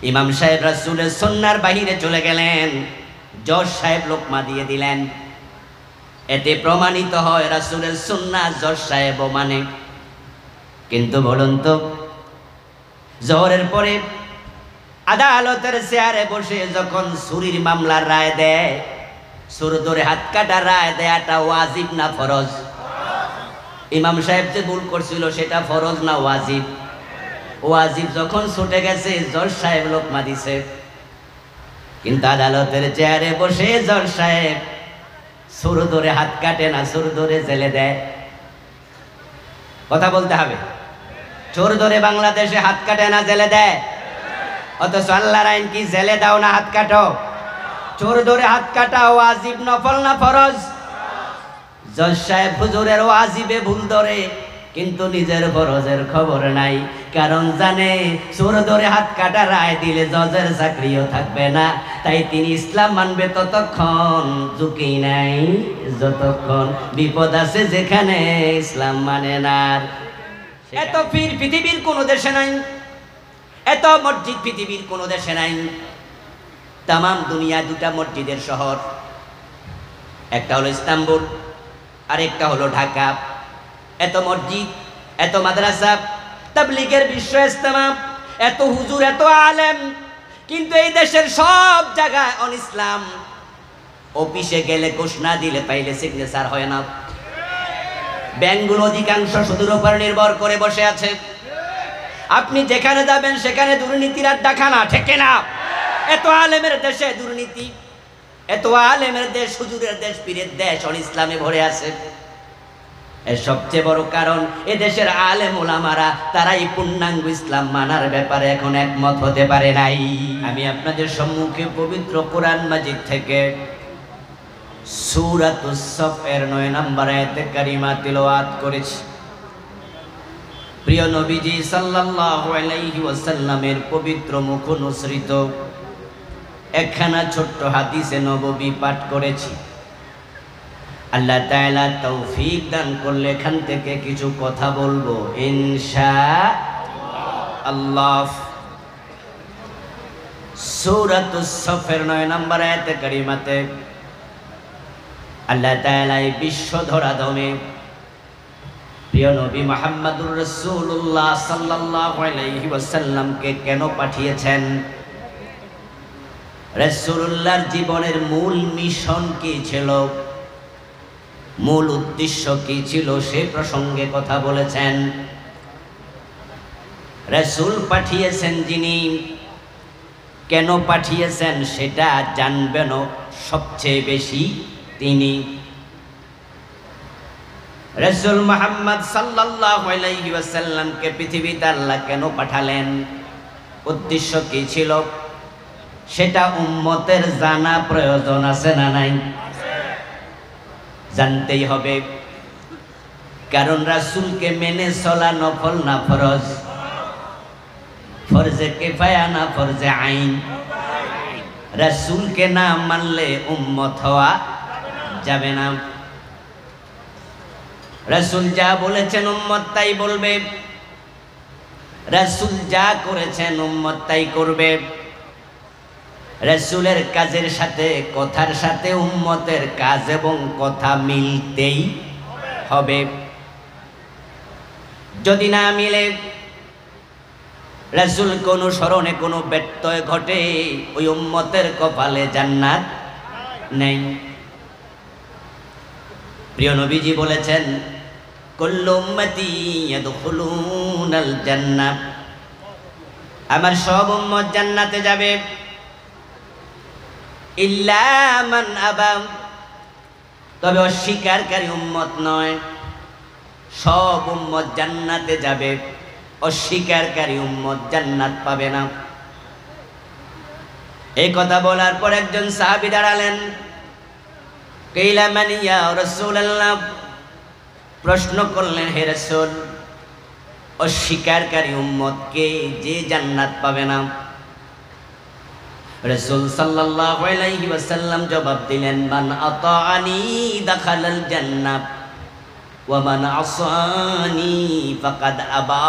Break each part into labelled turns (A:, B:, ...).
A: ইমাম সাহেব রাসূলের সুন্নাহর বাহিরে চলে গেলেন, জজ সাহেব লোকমা দিয়ে দিলেন। এতে প্রমাণিত হয় রাসূলের সুন্নাহ জজ সাহেবও মানে। কিন্তু বলুন তো, জোহরের পরে আদালতের চেয়ারে বসে যখন চুরির মামলার রায় দেয়, চোর ধরে হাত কাটার রায় দেয়াটা ওয়াজিব না ফরজ? ইমাম সাহেব যে ভুল করছিল সেটা ফরজ না ওয়াজিব? ওয়াজিব যখন ছুটে গেছে, জজ সাহেব লোকমা দিছে। কিন্তু আদালতের চেয়ারে বসে জজ সাহেব চোর ধরে হাত কাটে না, চোর ধরে জেলে দেয়। কথা বলতে হবে। চোর ধরে বাংলাদেশে হাত কাটে না, জেলে দেয়। অথচ আল্লাহর আইন কি জেলে দাও না হাত কাটো? চোর ধরে হাত কাটা ওয়াজিব নফল না ফরজ? জজ সাহেব হুজুরের ওয়াজিবে ভুল ধরে, কিন্তু নিজের ফরজের খবর নাই। কারণ জানে চোর ধরে হাত কাটা রায় দিলে জজের চাকরিও থাকবে না। তাই তিনি ইসলাম মানবে ততক্ষণ, ঝুঁকি নাই যতক্ষণ। বিপদ আছে যেখানে, ইসলাম মানে না। এত পীর পৃথিবীর কোন দেশে নাই, এত মসজিদ পৃথিবীর কোন দেশে নাই। তাম দুনিয়া দুটা মসজিদের শহর, একটা হলো ইস্তাম্বুল আর একটা হলো ঢাকা। এত মসজিদ, এত মাদ্রাসা, তাবলীগের বিশ্ব ইজতেমা, এত হুজুর, এত আলেম, কিন্তু এই দেশের সব জায়গায় অন ইসলাম। অফিসে গেলে ঘোষণা দিলে পাইলে সিগনেচার হয় না। ব্যাংকগুলো অধিকাংশ সুদের উপর নির্ভর করে বসে আছে। আপনি যেখানে যাবেন সেখানে দুর্নীতির আড্ডাখানা, ঠিক না? এত আলেমের দেশে দুর্নীতি, এত আলেমের দেশ, হুজুরের দেশ, পীরের দেশ অন ইসলামে ভরে আছে। এর সবচেয়ে বড় কারণ এ দেশের আলেম ওলামারা তারাই পূর্ণাঙ্গ ইসলাম মানার ব্যাপারে এখন একমত হতে পারে নাই। আমি আপনাদের সম্মুখে পবিত্র কোরআন মাজিদ থেকে সূরাতুস সফ এর 9 নম্বর আয়াতে কারিমা তিলাওয়াত করেছি। প্রিয় নবীজি সাল্লাল্লাহু আলাইহি ওয়াসাল্লামের পবিত্র মুখ অনুসৃত একখানা ছোট্ট হাদিসে নববী পাঠ করেছি। আল্লাহ তাআলা তৌফিক দান করলে এখান থেকে কিছু কথা বলবো ইনশাআল্লাহ। সূরাতুস সফের 9 নম্বর আয়াতে কারিমাতে আল্লাহ তাআলা এই বিশ্ব ধরাধামে প্রিয় নবী মুহাম্মদুর রাসূলুল্লাহ সাল্লাল্লাহু আলাইহি ওয়াসাল্লামকে কেন পাঠিয়েছেন, রাসূলুল্লাহর জীবনের মূল মিশন কি ছিল, মূল উদ্দেশ্য কি ছিল, সে প্রসঙ্গে কথা বলেছেন। রাসূল পাঠিয়েছেন যিনি, কেন পাঠিয়েছেন সেটা জানবেন সবচেয়ে বেশি তিনি। রাসূল মুহাম্মদ সাল্লাল্লাহু আলাইহি ওয়াসাল্লামকে পৃথিবীতে আল্লাহ কেন পাঠালেন, উদ্দেশ্য কি ছিল, সেটা উম্মতের জানা প্রয়োজন আছে না নাই? জানতেই হবে। কারণ রাসূলকে মেনে চলা নফল না ফরজ? ফরজে কিফায়া না ফরজে আইন? রাসূলকে না মানলে উম্মত হওয়া যাবে না। রাসূল যা বলেছেন উম্মত তাই বলবে, রাসূল যা করেছেন উম্মত তাই করবে। রাসূলের কাজের সাথে, কথার সাথে উম্মতের কাজ এবং কথা মিলতেই হবে। যদি না মিলে, রাসূল কোন স্মরণে কোনো ব্যত্যয় ঘটে, ওই উম্মতের কপালে জান্নাত নেই। প্রিয় নবীজি বলেছেন, কুল্লু উম্মতি ইয়াদখুলুনাল জান্নাহ, আমার সব উম্মত জান্নাতে যাবে, ইল্লা মান আবা, তবে অস্বীকারী উম্মত নয়। সব উম্মত জান্নাতে যাবে, অস্বীকারী উম্মত জান্নাত পাবে না। এই কথা বলার পর একজন সাহাবী দাঁড়ালেন। কিলা মান ইয়া রাসূলুল্লাহ, প্রশ্ন করলেন, হে রাসূল, অস্বীকারী উম্মত কে যে জান্নাত পাবে না? রাসূল সাল্লাল্লাহু আলাইহি ওয়াসাল্লাম জবাব দিলেন, মান আতাআনি দাখালাল জান্নাহ ওয়া মান আসানি ফাকাদ আবা।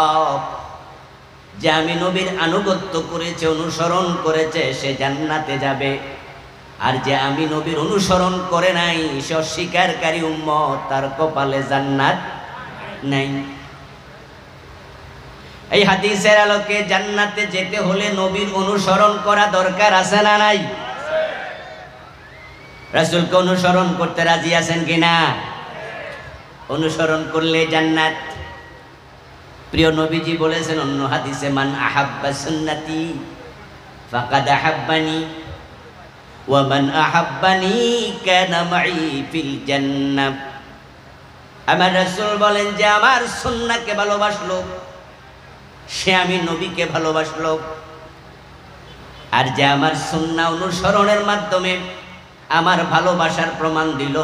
A: যে আমি নবীর আনুগত্য করেছে, অনুসরণ করেছে, সে জান্নাতে যাবে। আর যে আমি নবীর অনুসরণ করে নাই, সে অস্বীকারী উম্মত, তার কপালে জান্নাত নাই। এই হাদিসের আলোকে জান্নাতে যেতে হলে নবীর অনুসরণ করা দরকার আছে না নাই? রাসূলকে অনুসরণ করতে রাজি আছেন কিনা? অনুসরণ করলে জান্নাত। প্রিয় নবীজি বলেছেন অন্য হাদিসে, মান আহাব্বা সুন্নতি ফাকাদ আহাব্বানি ওয়া মান আহাব্বানি কানা মাই ফিল জান্নাহ। আমার রাসূল বলেন যে আমার সুন্নাহকে ভালোবাসলো, সে আমি নবীকে ভালোবাসলো। আর যে আমার সুন্নাহ অনুসরণের মাধ্যমে আমার ভালোবাসার প্রমাণ দিল,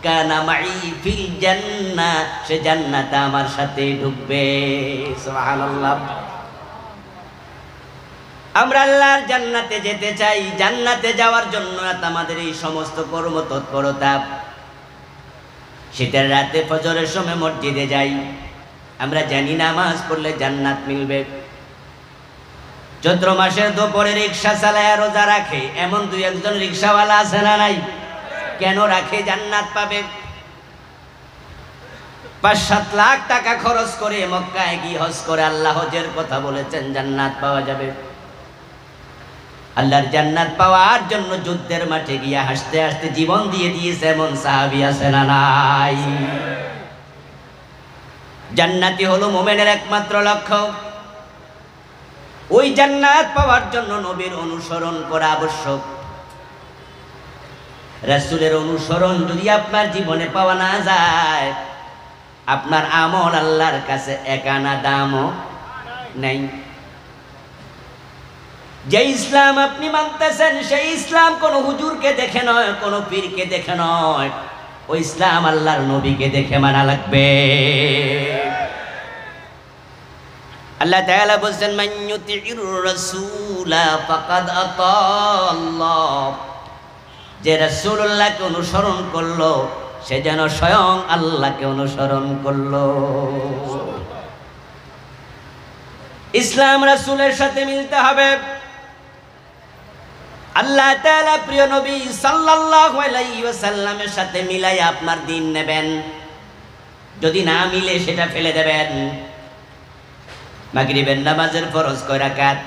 A: কানা মাই ফিল জান্নাহ, সে জান্নাতে আমার সাথে ঢুকবে। সুবহানাল্লাহ। আমরা আল্লাহর জান্নাতে যেতে চাই। জান্নাতে যাওয়ার জন্য আমাদের এই সমস্ত কর্ম তৎপরতা। শীতের রাতে ফজরের সময় মসজিদে যাই, আমরা জানি নামাজ পড়লে জান্নাত মিলবে। চৈত্র মাসের দুপুরে রিক্সা চালায় রোজা রাখে, এমন দুই একজন রিক্সাওয়ালা আছে না নাই? কেন রাখে? জান্নাত পাবে। ৫-৭ লাখ টাকা খরচ করে মক্কায় গিয়ে হজ করে আল্লাহ হজের কথা বলেছেন, জান্নাত পাওয়া যাবে। আল্লাহর জান্নাত পাওয়ার জন্য যুদ্ধের মাঠে গিয়ে হাসতে হাসতে জীবন দিয়ে দিয়েছে এমন সাহাবী আছে না নাই? জান্নাতি হলো মুমিনের একমাত্র লক্ষ্য। ওই জান্নাত পাওয়ার জন্য নবীর অনুসরণ করা আবশ্যক। রাসূলের অনুসরণ যদি আপনার জীবনে পাওয়া না যায়, আপনার আমল আল্লাহর কাছে এক আনা দামও নেই। যে ইসলাম আপনি মানতেছেন, সেই ইসলাম কোন হুজুরকে দেখে নয়, কোন পীরকে দেখে নয়, ওই ইসলাম আল্লাহর নবীকে দেখে মানা লাগবে। আল্লাহ তাআলা বলেন, মান ইউতিউর রাসূলা ফাকাদ আতাআল্লাহ। যে রাসূলুল্লাহকে অনুসরণ করলো, সে যেন স্বয়ং আল্লাহকে অনুসরণ করলো। ইসলাম রাসূলের সাথে মিলতে হবে। আল্লাহ তাআলা প্রিয় নবী সাল্লাল্লাহু আলাইহি ওয়াসাল্লামের সাথে মিলাই আপনার দিন নেবেন। যদি না মিলে সেটা ফেলে দেবেন। মাগরিবের নামাজের ফরজ কয় রাকাত?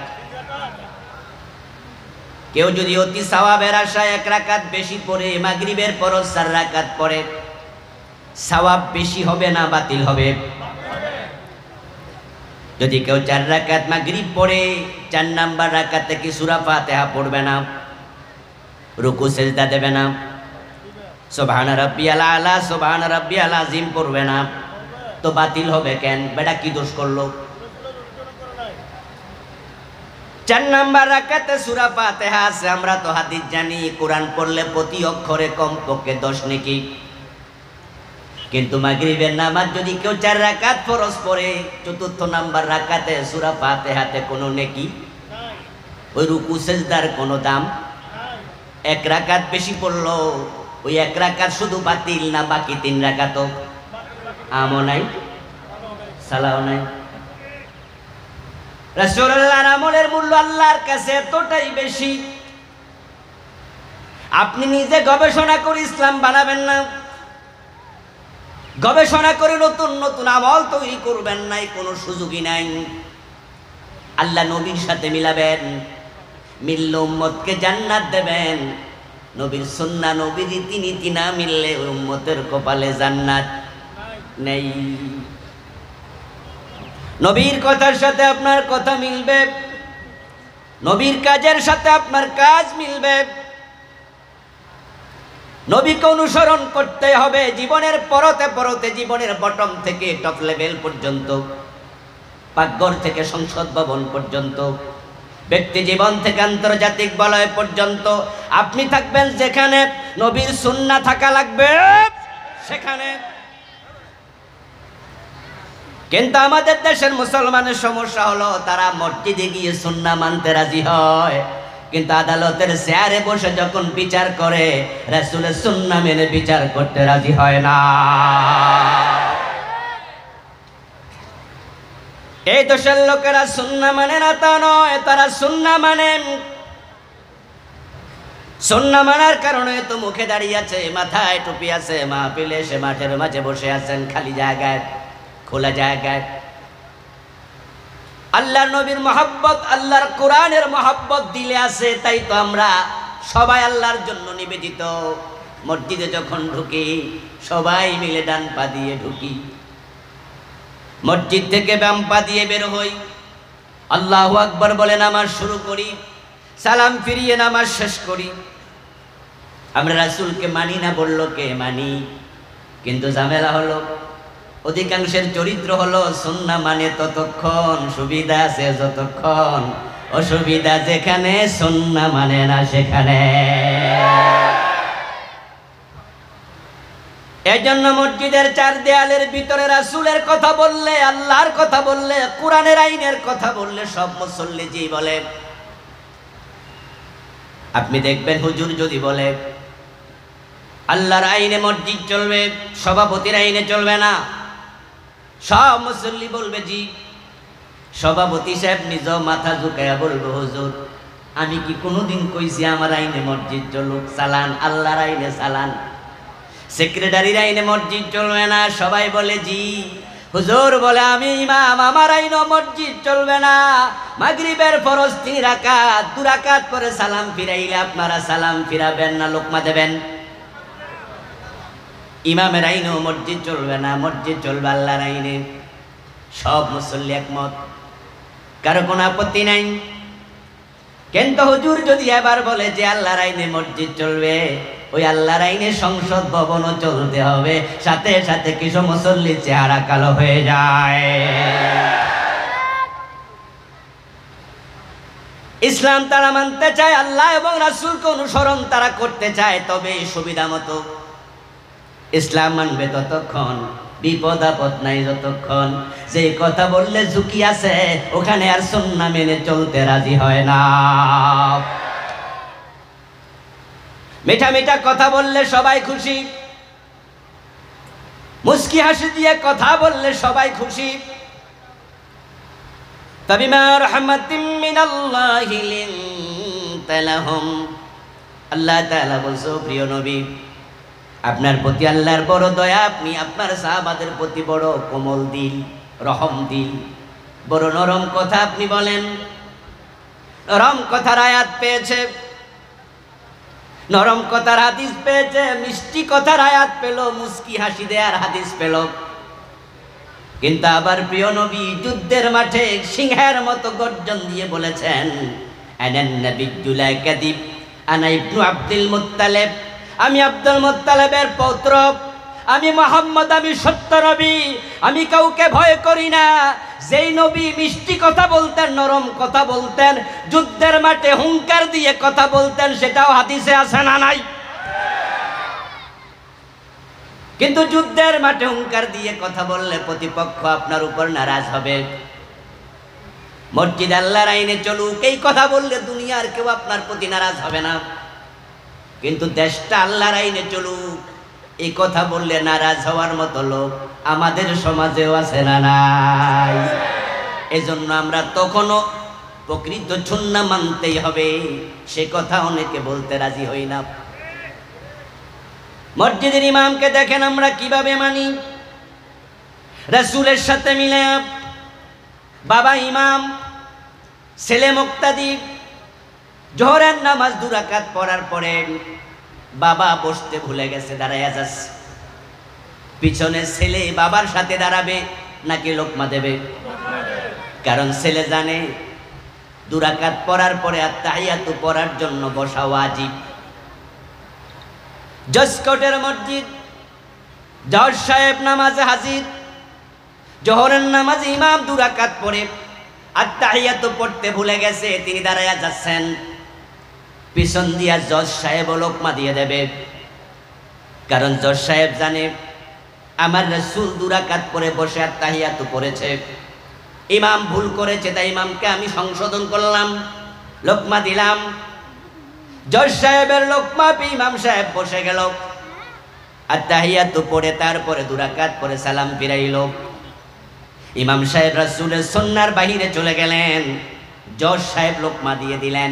A: কেউ যদি অতি সওয়াবের আশায় 1 রাকাত বেশি পড়ে মাগরিবের ফরজ 4 রাকাত পড়ে, সওয়াব বেশি হবে না বাতিল হবে? যদি কেউ 4 রাকাত মাগরিব পড়ে, 4 নাম্বার রাকাতে কি সূরা ফাতিহা পড়বে না, রুকু সিজদা দেবে না, সুবহান রাব্বিয়াল আলা সুবহান রাব্বিয়াল আযীম পড়বে না, তো বাতিল হবে কেন? বেটা কি দোষ করলো? 4 নাম্বার রাকাতে সূরা ফাতিহা আছে। আমরা তো হাদিস জানি, কোরআন পড়লে প্রতি অক্ষরে কমপক্ষে 10 নেকি। কিন্তু মাগরিবের নামাজ যদি কেউ 4 রাকাত ফরজ পড়ে, 4র্থ নাম্বার রাকাতে সূরা ফাতিহাতে কোনো নেকি নাই, ওই রুকু সিজদার কোনো দাম নাই। 1 রাকাত বেশি পড়লো, ওই 1 রাকাত শুধু বাতিল না, বাকি 3 রাকাতও আমও নাই, সালাও নাই। রাসূলুল্লাহর আমলের মূল্য আল্লাহর কাছে এতটাই বেশি, আপনি নিজে গবেষণা করে ইসলাম বানাবেন না, গবেষণা করে নতুন নতুন আমল তৈরি করবেন না, কোনো সুযোগই নাই। আল্লাহ নবীর সাথে মিলাবেন, মিললে উম্মতকে জান্নাত দেবেন। নবীর সুন্নাহ নবীর রীতিনীতি না মিললে উম্মতের কপালে জান্নাত নেই। নবীর কথার সাথে আপনার কথা মিলবে, নবীর কাজের সাথে আপনার কাজ মিলবে। নবীকে অনুসরণ করতে হবে জীবনের পরতে পরতে, জীবনের বটম থেকে টপ লেভেল পর্যন্ত, পাকঘর থেকে সংসদ ভবন পর্যন্ত, ব্যক্তি জীবন থেকে আন্তর্জাতিক বলয় পর্যন্ত আপনি থাকবেন যেখানে নবীর সুন্নাহ থাকা লাগবে সেখানে। কিন্তু আমাদের দেশের মুসলমানের সমস্যা হলো, তারা মসজিদে গিয়ে সুন্নাহ মানতে রাজি হয়, কিন্তু আদালতের চেয়ারে বসে যখন বিচার করে, রাসূলের সুন্নাহ মেনে বিচার করতে রাজি হয় না। এই দেশের লোকেরা সুন্নাহ মানে না তা নয়, তারা সুন্নাহ মানে। সুন্নাহ মানার কারণে তো মুখে দাঁড়িয়ে আছে, মাথায় টুপি আছে, মাহফিলে এসে মাঠের মাঝে বসে আছেন খালি জায়গায়, খোলা জায়গায়। আল্লাহর নবীর মহব্বত, আল্লাহর কোরআনের মহব্বত দিলে আছে, তাই তো আমরা সবাই আল্লাহর জন্য নিবেদিত। মসজিদে যখন ঢুকি সবাই মিলে ডান পা দিয়ে ঢুকি, মসজিদ থেকে বাম পা দিয়ে বের হই, আল্লাহু আকবার বলে নামাজ শুরু করি, সালাম ফিরিয়ে নামাজ শেষ করি। আমরা রাসূলকে মানি না বললো কে? মানি। কিন্তু ঝামেলা হলো অধিকাংশের চরিত্র হলো সুন্নাহ মানে ততক্ষণ, সুবিধা আছে যতক্ষণ, অসুবিধা যেখানে, সুন্নাহ মানে না সেখানে। এজন্য মসজিদের চার দেয়ালের ভিতরে রাসূলের কথা বললে, আল্লাহর কথা বললে, কোরআনের আইনের কথা বললে সব মুসল্লি জি বলে। আপনি দেখবেন হুজুর যদি বলে আল্লাহর আইনে মসজিদ চলবে, সভাপতির আইনে চলবে না, সব মুসল্লি বলবে জি। সভাপতি সাহেব নিজ মাথা ঝুঁকাইয়া বলবে হুজুর আমি কি কোনোদিন কইছি আমার আইনে মসজিদ চলুক? চালান, আল্লাহর আইনে চালান। সেক্রেটারির আইনে মসজিদ চলবে না, সবাই বলে জি। হুজুর বলে আমি ইমাম, আমার আইনে মসজিদ চলবে না। মাগরিবের ফরজ 3 রাকাত, 2 রাকাত পরে সালাম ফিরাইলে আপনারা সালাম ফিরাবেন না লোকমা দেবেন? ইমামের আইনেও মসজিদ চলবে না, মসজিদ চলবে আল্লাহর আইনে। সব মুসল্লি একমত, কারো কোনো আপত্তি নাই। কিন্তু হুজুর যদি এবার বলে যে আল্লাহর আইনে মসজিদ চলবে, ওই আল্লাহর আইনে সংসদ ভবনও চলতে হবে, সাথে সাথে কিছু মুসল্লি চেহারা কালো হয়ে যায়। ইসলাম তারা মানতে চায়, আল্লাহ এবং রাসূলকে অনুসরণ তারা করতে চায়, তবে সুবিধা মতো। ইসলাম মানবে ততক্ষণ, বিপদ আপদ নাই যতক্ষণ। যে কথা বললে ঝুঁকি আছে ওখানে আর সুন্নাহ মেনে চলতে রাজি হয় না। মিঠা মিঠা কথা বললে সবাই খুশি, মুস্কি হাসি দিয়ে কথা বললে সবাই খুশি। তাবিমা রাহমাতিম মিনাল্লাহি লিনতা লাহুম, আল্লাহ তাআলা বলছো প্রিয় নবী আপনার প্রতি আল্লাহর বড় দয়া, আপনি আপনার সাহাবাদের প্রতি বড় কোমল দিল, রহম দিল, বড় নরম কথা আপনি বলেন। নরম কথার আয়াত পেয়েছে, নরম কথার হাদিস পেয়েছে, মিষ্টি কথার আয়াত পেল, মুস্কি হাসি দেয়ার হাদিস পেল। কিন্তু আবার প্রিয় নবী যুদ্ধের মাঠে সিংহের মতো গর্জন দিয়ে বলেছেন আনান নাবিয়্যু লা কাযিব, আনা ইবনু আব্দুল মুত্তালিব, আমি আব্দুল মুত্তালিবের পৌত্র, আমি মুহাম্মদ, আমি সত্য নবী, আমি কাউকে ভয় করি না। যেই নবী মিষ্টি কথা বলতেন, নরম কথা বলতেন, যুদ্ধের মাঠে হুঙ্কার দিয়ে কথা বলতেন, সেটাও হাদিসে আছে না নাই? কিন্তু যুদ্ধের মাঠে হুঙ্কার দিয়ে কথা বললে প্রতিপক্ষ আপনার উপর নারাজ হবে। মসজিদ আল্লাহর আইনে চলুক এই কথা বললে দুনিয়ার কেউ আপনার প্রতি নারাজ হবে না। কিন্তু দেশটা আল্লাহর আইনে চলুক এই কথা বললে নারাজ হওয়ার মতো লোক আমাদের সমাজেও আছে না নাই? এজন্য আমরা তখনও প্রকৃত সুন্নাহ মানতেই হবে, সে কথা অনেকে বলতে রাজি হই না। মসজিদের ইমামকে দেখেন আমরা কিভাবে মানি, রাসূলের সাথে মিলে বাবা ইমাম, ছেলে মুক্তাদি, জোহরের নামাজ 2 রাকাত পড়ার পরে বাবা বসতে ভুলে গেছে, দাঁড়াইয়া যাচ্ছে। পিছনে ছেলে বাবার সাথে দাঁড়াবে নাকি লোকমা দেবে? কারণ ছেলে জানে 2 রাকাত পড়ার পরে আত্তাহিয়াতু পড়ার জন্য বসা ওয়াজিব। জসকোটের মসজিদ, জজ সাহেব নামাজে হাজির, জোহরের নামাজ ইমাম 2 রাকাত পড়ে আত্তাহিয়াতু পড়তে ভুলে গেছে, তিনি দাঁড়াইয়া যাচ্ছেন। পিছন দিয়া জজ সাহেব লোকমা দিয়ে দেবে, কারণ জজ সাহেব জানে আমার রাসূল 2 রাকাত পরে বসে আত্তাহিয়াতু পড়েছে, ইমাম ভুল করেছে, তাই ইমামকে আমি সংশোধন করলাম, লোকমা দিলাম। জজ সাহেবের লোকমা পেয়ে ইমাম সাহেব বসে গেল, আত্তাহিয়াতু পড়ে তারপরে 2 রাকাত পরে সালাম ফিরাইল। ইমাম সাহেব রাসূলের সুন্নাহর বাহিরে চলে গেলেন, জজ সাহেব লোকমা দিয়ে দিলেন।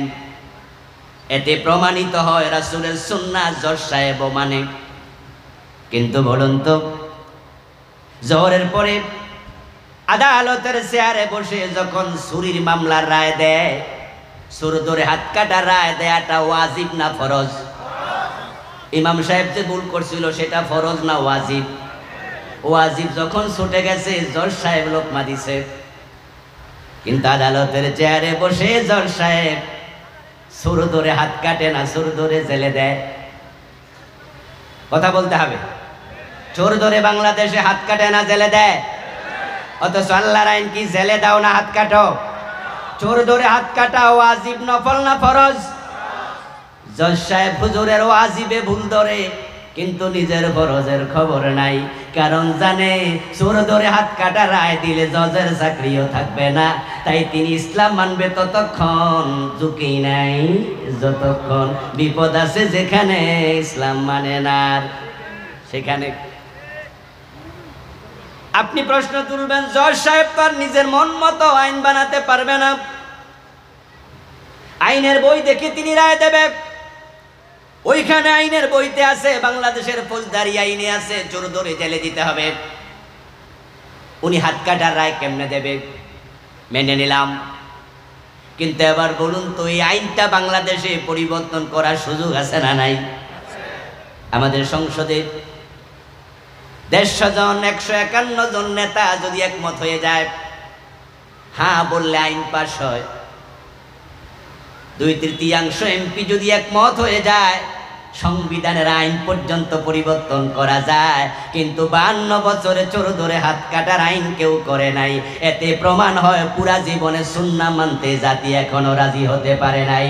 A: এতে প্রমাণিত হয় রাসূলের সুন্নাহ জজ সাহেবও মানে। কিন্তু বলুন তো, জোহরের পরে আদালতের চেয়ারে বসে যখন চুরির মামলার রায় দেয়, চোর ধরে হাত কাটার রায় দেয়াটা ওয়াজিব না ফরজ? ইমাম সাহেব যে ভুল করছিল সেটা ফরজ না ওয়াজিব? ওয়াজিব যখন ছুটে গেছে, জজ সাহেব লোকমা দিছে। কিন্তু আদালতের চেয়ারে বসে জজ সাহেব চোর ধরে হাত কাটে না, চোর ধরে জেলে দেয়। কথা বলতে হবে। চোর ধরে বাংলাদেশে হাত কাটে না, জেলে দেয়। অথচ আল্লাহর আইন কি জেলে দাও না হাত কাটো? চোর ধরে হাত কাটা ওয়াজিব নফল না ফরজ? জজ সাহেব হুজুরের ওয়াজিবে ভুল ধরে, কিন্তু নিজের ফরজের খবর নাই। কারণ জানে চোর ধরে হাত কাটা রায় দিলে জজের চাকরিও থাকবে না। তাই তিনি ইসলাম মানবে ততক্ষণ, ঝুঁকি নাই যতক্ষণ। বিপদ আছে যেখানে, ইসলাম মানে না সেখানে। আপনি প্রশ্ন তুলবেন, জজ সাহেব তো আর নিজের মন মতো আইন বানাতে পারবে না। আইনের বই দেখে তিনি রায় দেবে। ওইখানে আইনের বইতে আছে, বাংলাদেশের ফৌজদারি আইনে আছে চোর ধরে জেলে দিতে হবে। উনি হাত কাটার রায় কেমনে দেবে? মেনে নিলাম। কিন্তু এবার বলুন তো, এই আইনটা বাংলাদেশে পরিবর্তন করার সুযোগ আছে না নাই? আমাদের সংসদে 150 জন 151 জন নেতা যদি একমত হয়ে যায়, হ্যাঁ বললে আইন পাস হয়। 2/3 এমপি যদি একমত হয়ে যায়, সংবিধানের আইন পর্যন্ত পরিবর্তন করা যায়। কিন্তু 52 বছরে চোর ধরে হাত কাটার আইন কেউ করে নাই। এতে প্রমাণ হয় পুরা জীবনে সুন্নাহ মানতে জাতি এখনো রাজি হতে পারে নাই।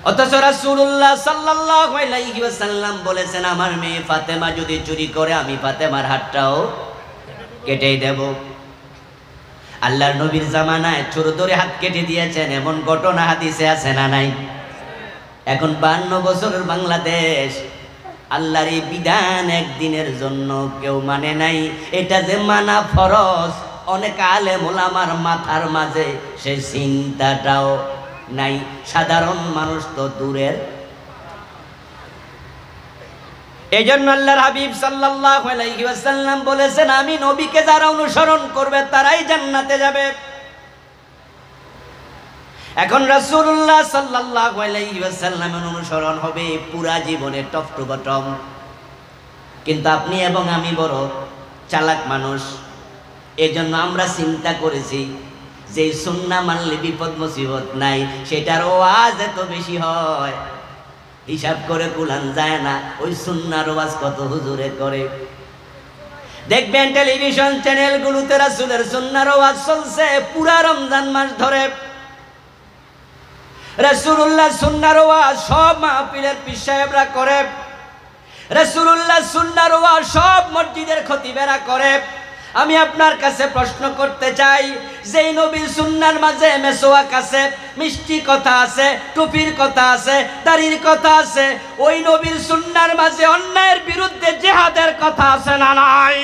A: অথচ রাসূলুল্লাহ সাল্লাল্লাহু আলাইহি ওয়াসাল্লাম বলেছেন, আমার মেয়ে ফাতেমা যদি চুরি করে, আমি ফাতেমার হাতটাও কেটে দেব। আল্লাহর নবীর জামানায় চোর ধরে হাত কেটে দিয়েছেন, এমন ঘটনা হাদিসে আছে না নাই? এখন 52 বছরের বাংলাদেশ, আল্লাহর এই বিধান একদিনের জন্য কেউ মানে নাই। এটা যে মানা ফরজ, অনেক আলেম ওলামার মাথার মাঝে সেই চিন্তাটাও নাই। সাধারণ মানুষ তো দূরের। এই জন্য আল্লাহর হাবিব সাল্লাল্লাহু আলাইহি ওয়াসাল্লাম বলেছেন, আমি নবীকে যারা অনুসরণ করবে তারাই জান্নাতে যাবে। এখন রাসূলুল্লাহ সাল্লাল্লাহু আলাইহি ওয়াসাল্লামের অনুসরণ হবে পুরা জীবনে টপ টু বটম। কিন্তু আপনি এবং আমি বড় চালাক মানুষ, এজন্য আমরা চিন্তা করেছি যে সুন্নাহ মানলে বিপদ মুসিবত নাই, সেটার ওয়াজ এত বেশি হয়, হিসাব করে কুলান যায় না। ওই সুন্নাহর ওয়াজ কত হুজুরে করে। দেখবেন টেলিভিশন চ্যানেলগুলোতে রাসূলের সুন্নাহর ওয়াজ চলছে পুরা রমজান মাস ধরে। রাসূলুল্লাহ সুন্নাহর ওয়াজ সব মাহফিলের পীর সাহেবরা করে। রাসূলুল্লাহ সুন্নাহর ওয়াজ সব মসজিদের খতিবেরা করে। আমি আপনার কাছে প্রশ্ন করতে চাই, যেই নবীর সুন্নাহর মাঝে মেসওয়াক আছে, মিষ্টি কথা আছে, টুপির কথা আছে, দাড়ির কথা আছে, ওই নবীর সুন্নাহর মাঝে অন্যায়ের বিরুদ্ধে জিহাদের কথা আছে না নাই?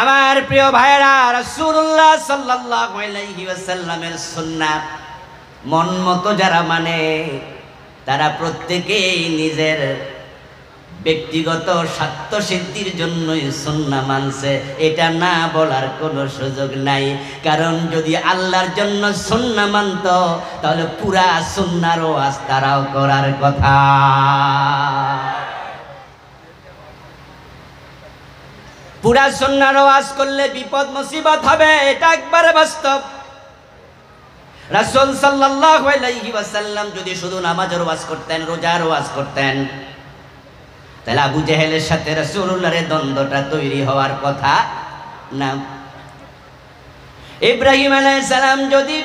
A: আমার প্রিয় ভাইরা, রাসূলুল্লাহ সাল্লাল্লাহু আলাইহি ওয়াসাল্লামের সুন্নাহ মন মতো যারা মানে, তারা প্রত্যেকেই নিজের ব্যক্তিগত স্বার্থ সিদ্ধির জন্যই সুন্নাহ মানছে, এটা না বলার কোনো সুযোগ নাই। কারণ যদি আল্লাহর জন্য সুন্নাহ মানত, তাহলে পুরা সুন্নাহর ওয়াজ তারাও করার কথা। পুরা সুন্নাহর ওয়াজ করলে বিপদ মুসিবত হবে, এটা একবারে বাস্তব। রাসূল সাল্লাল্লাহু আলাইহি ওয়াসাল্লাম যদি শুধু নামাজের ওয়াজ করতেন, রোজার ওয়াজ করতেন, তাহলে আবু জেহেলের সাথে রাসূলুল্লাহর দ্বন্দ্বটা তৈরি হওয়ার কথা না। ইব্রাহিম আলাইহিস সালাম যদি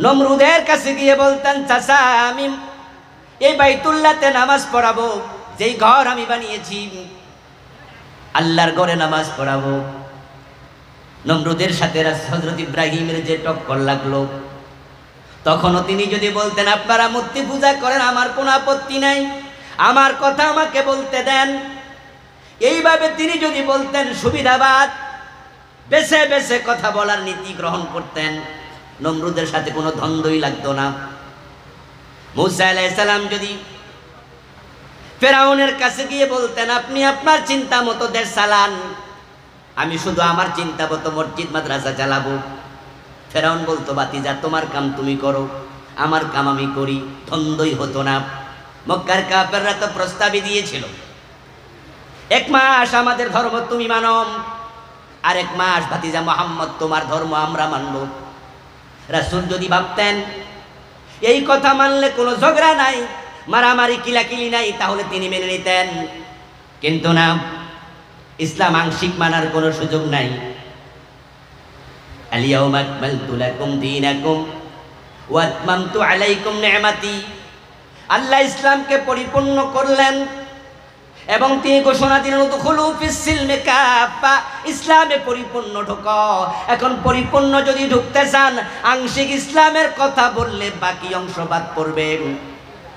A: নমরুদের কাছে গিয়ে বলতেন, চাচা আমি এই বাইতুল্লাহতে নামাজ পড়াবো, যেই ঘর আমি বানিয়েছি আল্লাহর ঘরে নামাজ পড়াবো। নমরুদের সাথে হযরত ইব্রাহিমের যে টক্কর লাগলো, তখনও তিনি যদি বলতেন আপনারা মূর্তি পূজা করেন, আমার কোনো আপত্তি নাই, আমার কথা আমাকে বলতে দেন, এইভাবে তিনি যদি বলতেন সুবিধাবাদ, বেছে বেছে কথা বলার নীতি গ্রহণ করতেন, নমরুদের সাথে কোনো দ্বন্দ্বই লাগতো না। মূসা আলাইহিস সালাম যদি ফেরাউনের কাছে গিয়ে বলতেন আপনি আপনার চিন্তা মতো দেশ চালান, আমি শুধু আমার চিন্তা মতো মসজিদ মাদ্রাসা চালাবো, ফেরাউন বলতো বাতিজা তোমার কাম তুমি করো, আমার কাম আমি করি, দ্বন্দ্বই হতো না। মক্কার কাফেররা তো প্রস্তাবই দিয়েছিল 1 মাস আমাদের ধর্ম তুমি মানো, আর 1 মাস ভাতিজা মুহাম্মদ তোমার ধর্ম আমরা মানব। রাসূল যদি ভাবতেন এই কথা মানলে কোনো ঝগড়া নাই, মারামারি কিলাকিলি নাই, তাহলে তিনি মেনে নিতেন, কিন্তু না, ইসলাম আংশিক মানার কোনো সুযোগ নাই। আল-ইয়াওমা আকমালতু লাকুম দীনাকুম ওয়া আতমামতু আলাইকুম নি'মাতি, আল্লাহ ইসলামকে পরিপূর্ণ করলেন এবং তিনি ঘোষণা দিলেন উদখুলু ফিস সিলমি কাফা, ইসলামে পরিপূর্ণ ঢোকো। এখন পরিপূর্ণ যদি ঢুকতে চান, আংশিক ইসলামের কথা বললে বাকি অংশ বাদ পড়বে,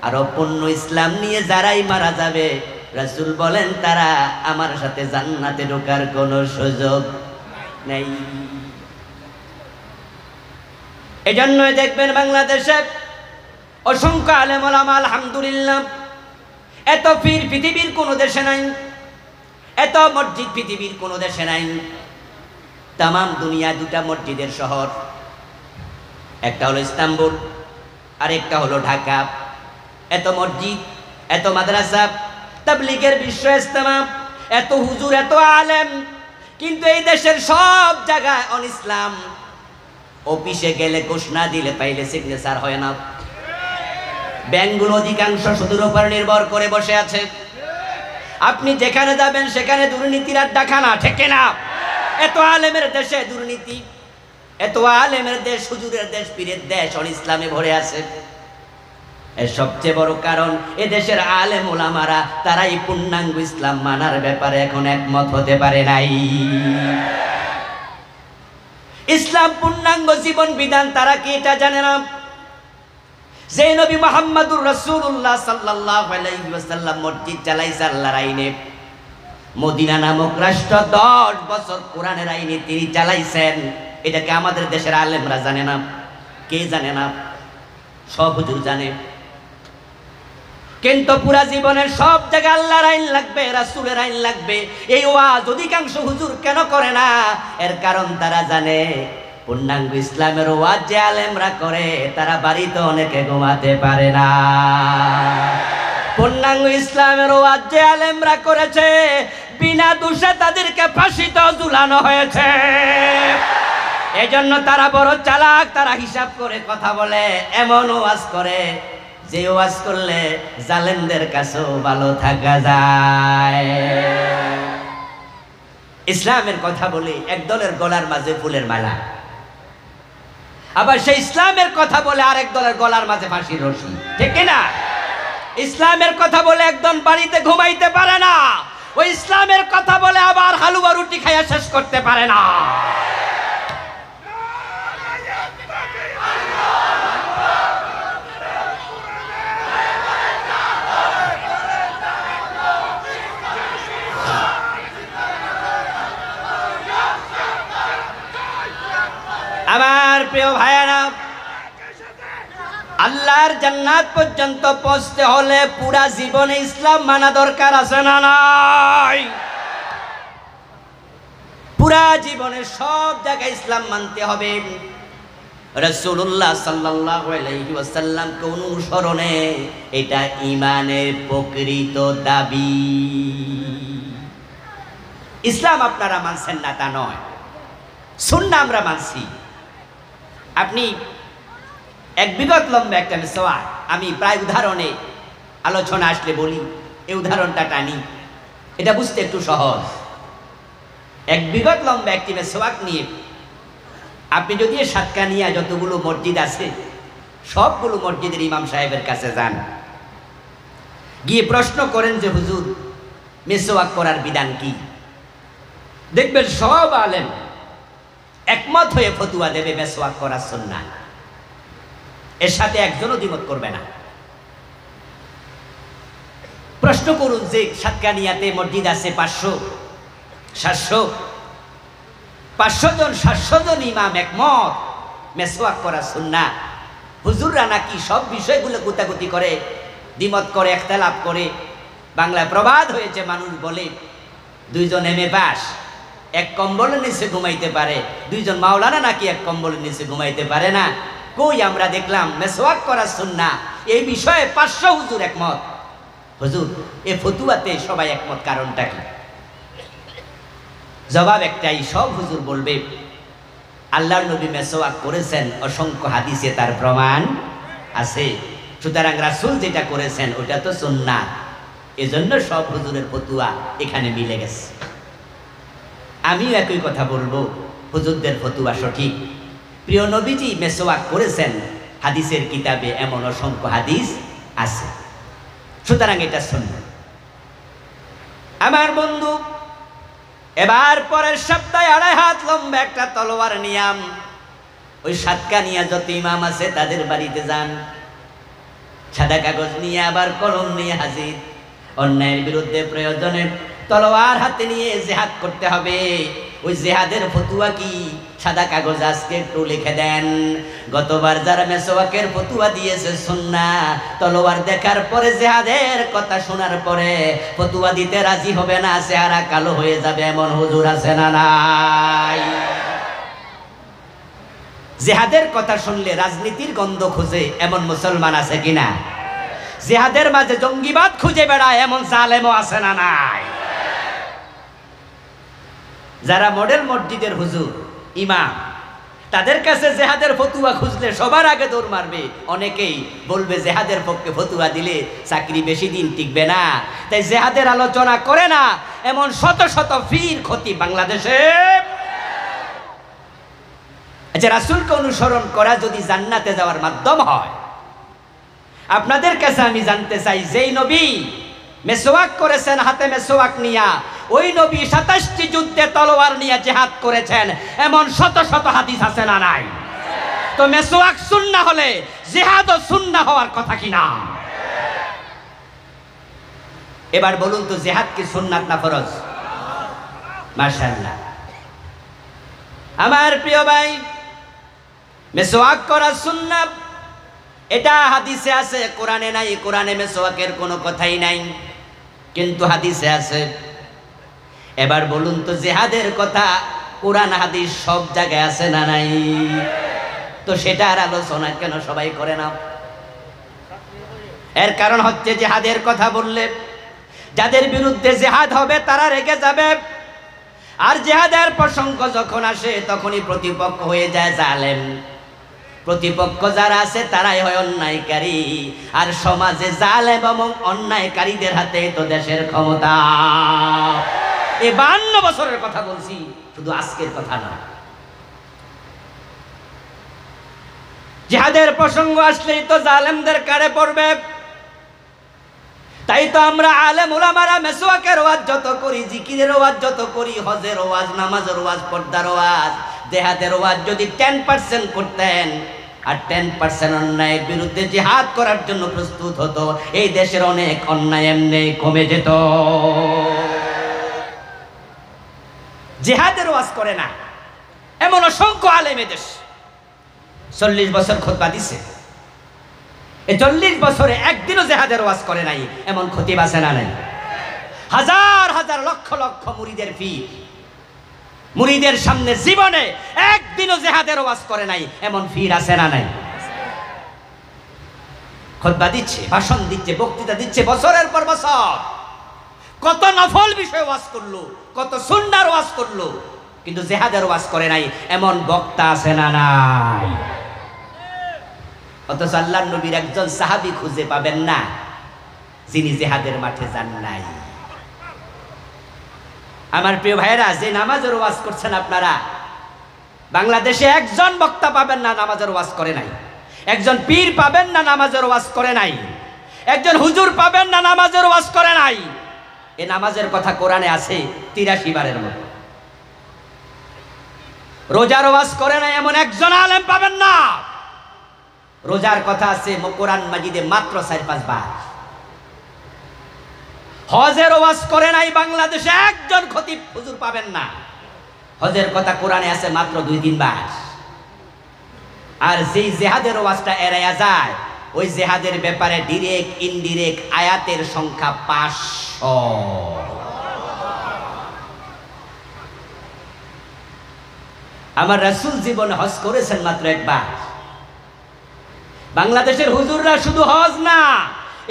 A: আর পূর্ণ ইসলাম নিয়ে যারাই মারা যাবে রাসূল বলেন তারা আমার সাথে জান্নাতে ঢোকার কোনো সুযোগ নেই। এজন্যই দেখবেন বাংলাদেশে অসংখ্য আলেম ওলামা আলহামদুলিল্লাহ, এত পীর পৃথিবীর কোনো দেশে নাই, এত মসজিদ পৃথিবীর কোনো দেশে নাই। তাম দুনিয়া 2টা মসজিদের শহর, একটা হলো ইস্তাম্বুল আর একটা হলো ঢাকা। এত মসজিদ, এত মাদ্রাসা, তাবলীগের বিশ্ব ইজতেমা, এত হুজুর, এত আলেম, কিন্তু এই দেশের সব জায়গায় অন-ইসলাম। অফিসে গেলে ঘোষণা দিলে পাইলে সিগনেচার হয় না, ব্যাংকগুলো অধিকাংশ সুদের উপর নির্ভর করে বসে আছে। আপনি যেখানে যাবেন সেখানে দুর্নীতির আড্ডাখানা, ঠিক না? এত আলেমের দেশে দুর্নীতি, এত আলেমের দেশ, হুজুরের দেশ, পীরের দেশ অন-ইসলামে ভরে আছে। এর সবচেয়ে বড় কারণ এ দেশের আলেম ওলামারা তারাই পূর্ণাঙ্গ ইসলাম মানার ব্যাপারে এখন একমত হতে পারে নাই। ইসলাম পূর্ণাঙ্গ জীবন বিধান তারা কি এটা জানে না? যে নবী মুহাম্মদুর রাসূলুল্লাহ সাল্লাল্লাহু আলাইহি ওয়াসাল্লাম মসজিদ চালাইছে আল্লাহর আইনে, মদিনা নামক রাষ্ট্র 10 বছর কোরআনের আইনে তিনি চালাইছেন, এটাকে আমাদের দেশের আলেমরা জানে না। কে জানে না? সব হুজুর জানে, কিন্তু পুরা জীবনের সব জায়গায় আল্লাহর আইন লাগবে, রাসূলের আইন লাগবে, এই ওয়াজ অধিকাংশ হুজুর কেন করে না? এর কারণ তারা জানে পূর্ণাঙ্গ ইসলামের ওয়াজ যে আলেমরা করে তারা বাড়িতে অনেকে ঘুমাতে পারে না। পূর্ণাঙ্গ ইসলামের ওয়াজ যে আলেমরা করেছে বিনা দোষে তাদেরকে ফাঁসিতে ঝুলানো হয়েছে। এজন্য তারা বড় চালাক, তারা হিসাব করে কথা বলে, এমন ওয়াজ করে যে ওয়াজ করলে জালেমদের কাছেও ভালো থাকা যায়। ইসলামের কথা বলে একদলের গলার মাঝে ফুলের মালা, আবার সেই ইসলামের কথা বলে আরেক দলের গলার মাঝে ফাঁসির রশি, ঠিক না? ইসলামের কথা বলে একদল বাড়িতে ঘুমাইতে পারে না, ওই ইসলামের কথা বলে আবার হালুয়া রুটি খাইয়া শেষ করতে পারে না। আমার প্রিয় ভাইয়েরা, আল্লাহর জান্নাত পর্যন্ত পৌঁছতে হলে পুরা জীবনে ইসলাম মানা দরকার আছে না নাই? পুরা জীবনে সব জায়গায় ইসলাম মানতে হবে। রাসূলুল্লাহ সাল্লাল্লাহু আলাইহি ওয়াসাল্লামকে অনুসরণে এটা ঈমানের প্রকৃত দাবি। ইসলাম আপনারা মানছেন না তা নয়, সুন্নাহ আমরা মানছি। আপনি এক বিগত লম্বা একটা মিসওয়াক, আমি প্রায় উদাহরণে আলোচনা আসলে বলি, এই উদাহরণটা টানি, এটা বুঝতে একটু সহজ। এক বিগত লম্বা একটি মিসওয়াক নিয়ে আপনি যদি সাতকানিয়া যতগুলো মসজিদ আছে সবগুলো মসজিদের ইমাম সাহেবের কাছে যান, গিয়ে প্রশ্ন করেন যে হুজুর মেসওয়াক করার বিধান কি? দেখবেন সব আলেম একমত হয়ে ফতুয়া দেবে মেসওয়াক করা সুন্নাহ, এর সাথে একজনও দ্বিমত করবে না। প্রশ্ন করুন যে সাতকানিয়াতে মসজিদ আছে 500 700 জন 700 জন ইমাম একমত মেসওয়াক করা সুন্নাহ। হুজুররা নাকি সব বিষয়গুলো গুতাগুতি করে, দ্বিমত করে, ইখতিলাফ করে। বাংলায় প্রবাদ হয়েছে, মানুষ বলে 2 জন এমএ পাস এক কম্বলের নিচে ঘুমাইতে পারে, 2 জন মাওলানা নাকি এক কম্বলের নিচে ঘুমাইতে পারে না। কই আমরা দেখলাম মেসওয়াক করা সুন্নাহ, এই বিষয়ে 500 হুজুর একমত। হুজুর এই ফতুয়াতে সবাই একমত, কারণটা কি? জবাব একটাই, সব হুজুর বলবে আল্লাহর নবী মেসওয়াক করেছেন, অসংখ্য হাদিসে তার প্রমাণ আছে। সুতরাং রাসূল যেটা করেছেন ওটা তো সুন্নাত, এজন্য সব হুজুরের ফতুয়া এখানে মিলে গেছে। আমিও একই কথা বলবো, হুজুরদের ফতুয়া সঠিক। প্রিয় নবীজি মেসওয়াক করেছেন, হাদিসের কিতাবে এমন অসংখ্য হাদিস আছে, সুতরাং এটা সুন্নাত। আমার বন্ধু, এবার পরের সপ্তাহে 2.5 হাত লম্বা একটা তলোয়ার নিয়াম ওই সাতকানিয়া যত ইমাম আছে তাদের বাড়িতে যান, সাদা কাগজ নিয়ে আবার কলম নিয়ে হাজির। অন্যায়ের বিরুদ্ধে প্রয়োজনে তলোয়ার হাতে নিয়ে জিহাদ করতে হবে। ওই জিহাদের ফতুয়া কি? সাদা কাগজ আজকে একটু লিখে দেন। গতবার যারা মেসওয়াকের ফতুয়া দিয়েছে সুন্নাহ, তলোয়ার দেখার পরে জিহাদের কথা শোনার পরে ফতুয়া দিতে রাজি হবে না, চেহারা কালো হয়ে যাবে, এমন হুজুর আছে না নাই? জিহাদের কথা শুনলে রাজনীতির গন্ধ খুঁজে এমন মুসলমান আছে কিনা? জিহাদের মাঝে জঙ্গিবাদ খুঁজে বেড়ায় এমন জালেমও আছে না নাই? যারা মডেল মসজিদের হুজুর ইমাম, তাদের কাছে জিহাদের ফতুয়া খুঁজলে সবার আগে দৌড় মারবে। অনেকেই বলবে জিহাদের পক্ষে ফতুয়া দিলে চাকরি বেশি দিন টিকবে না, তাই জিহাদের আলোচনা করে না। এমন শত শত ফির ক্ষতি বাংলাদেশে। আচ্ছা, রাসূলকে অনুসরণ করা যদি জান্নাতে যাওয়ার মাধ্যম হয়, আপনাদের কাছে আমি জানতে চাই, যেই নবী মেসওয়াক করেছেন হাতে মেসওয়াক নিয়া, ওই নবী 27টি যুদ্ধে তলোয়ার নিয়ে জিহাদ করেছেন, এমন শত শত হাদিস আছে না নাই? তো মেসওয়াক সুন্নাহ হলে জিহাদও সুন্নাহ হওয়ার কথা কিনা? এবার বলুন তো, জিহাদ কি সুন্নাত না ফরজ? মাশাআল্লাহ। আমার প্রিয় ভাই, মেসওয়াক করা সুন্নাহ, এটা হাদিসে আছে, কোরআনে নাই। কোরআনে মেসওয়াকের কোনো কথাই নাই, কিন্তু হাদিসে আছে। এবার বলুন তো, জিহাদের কথা কোরআন হাদিস সব জায়গায় আছে না নাই? তো সেটার আলোচনা কেন সবাই করে না? এর কারণ হচ্ছে, জিহাদের কথা বললে যাদের বিরুদ্ধে জিহাদ হবে তারা রেগে যাবে, আর জিহাদের প্রসঙ্গ যখন আসে তখনই প্রতিপক্ষ হয়ে যায় জালেম। প্রতিপক্ষ যারা আছে তারাই হয় অন্যায়কারী, আর সমাজে জালেম এবং অন্যায়কারীদের হাতে তো দেশের ক্ষমতা। এই 52 বছরের কথা বলছি, শুধু আজকের কথা না। জিহাদের প্রসঙ্গ আসলেই তো জালেমদের কারে পড়বে। তাই তো আমরা আলেম উলামারা মেসওয়াকের ওয়াজ যত করি, জিকিরের ওয়াজ যত করি, হজের ওয়াজ, নামাজের ওয়াজ, পর্দার ওয়াজ, জিহাদের ওয়াজ যদি 10% করতেন আর 10% অন্যায়ের বিরুদ্ধে জিহাদ করার জন্য প্রস্তুত হতো, এই দেশের অনেক অন্যায় এমনি কমে যেত। জিহাদের ওয়াজ করে না এমন অসংখ্য আলেম এদেশ। 40 বছর খুতবা দিছে, এই 40 বছরে একদিনও জিহাদের ওয়াজ করে নাই, এমন খতিব আছে না নাই? হাজার হাজার লক্ষ লক্ষ মুরিদের ফির, মুরিদের সামনে জীবনে একদিনও জিহাদের ওয়াজ করে নাই, এমন ফির আছে না নাই? খুতবা দিচ্ছে, ভাষণ দিচ্ছে, বক্তৃতা দিচ্ছে বছরের পর বছর। কত নফল বিষয় ওয়াজ করলো, কত সুন্নাহর ওয়াজ করলো, কিন্তু জিহাদের ওয়াজ করে নাই, এমন বক্তা আছে না নাই? অথচ আল্লাহর নবীর একজন সাহাবী খুঁজে পাবেন না যিনি জিহাদের মাঠে যান নাই। আমার প্রিয় ভাইরা, যে নামাজের ওয়াজ করছেন আপনারা, বাংলাদেশে একজন বক্তা পাবেন না নামাজের ওয়াজ করে নাই, একজন পীর পাবেন না নামাজের ওয়াজ করে নাই, একজন হুজুর পাবেন না নামাজের ওয়াজ করে নাই। এ নামাজের কথা কোরআনে আছে 83 বারের মতো। রোজার ওয়াজ করে নাই এমন একজন আলেম পাবেন না। রোজার কথা আছে কোরআন মাজিদে মাত্র 4-5 বার। হজের ওয়াজ করে নাই বাংলাদেশে একজন খতিব হুজুর পাবেন না। হজের কথা কোরআনে আছে মাত্র 2-3 বার। আর যেই জিহাদের ওয়াজটা এড়াইয়া যায়, ওই জিহাদের ব্যাপারে ডিরেক্ট ইনডিরেক্ট আয়াতের সংখ্যা 500। আমার রাসূল জীবনে হজ করেছেন মাত্র একবার। বাংলাদেশের হুজুররা শুধু হজ না,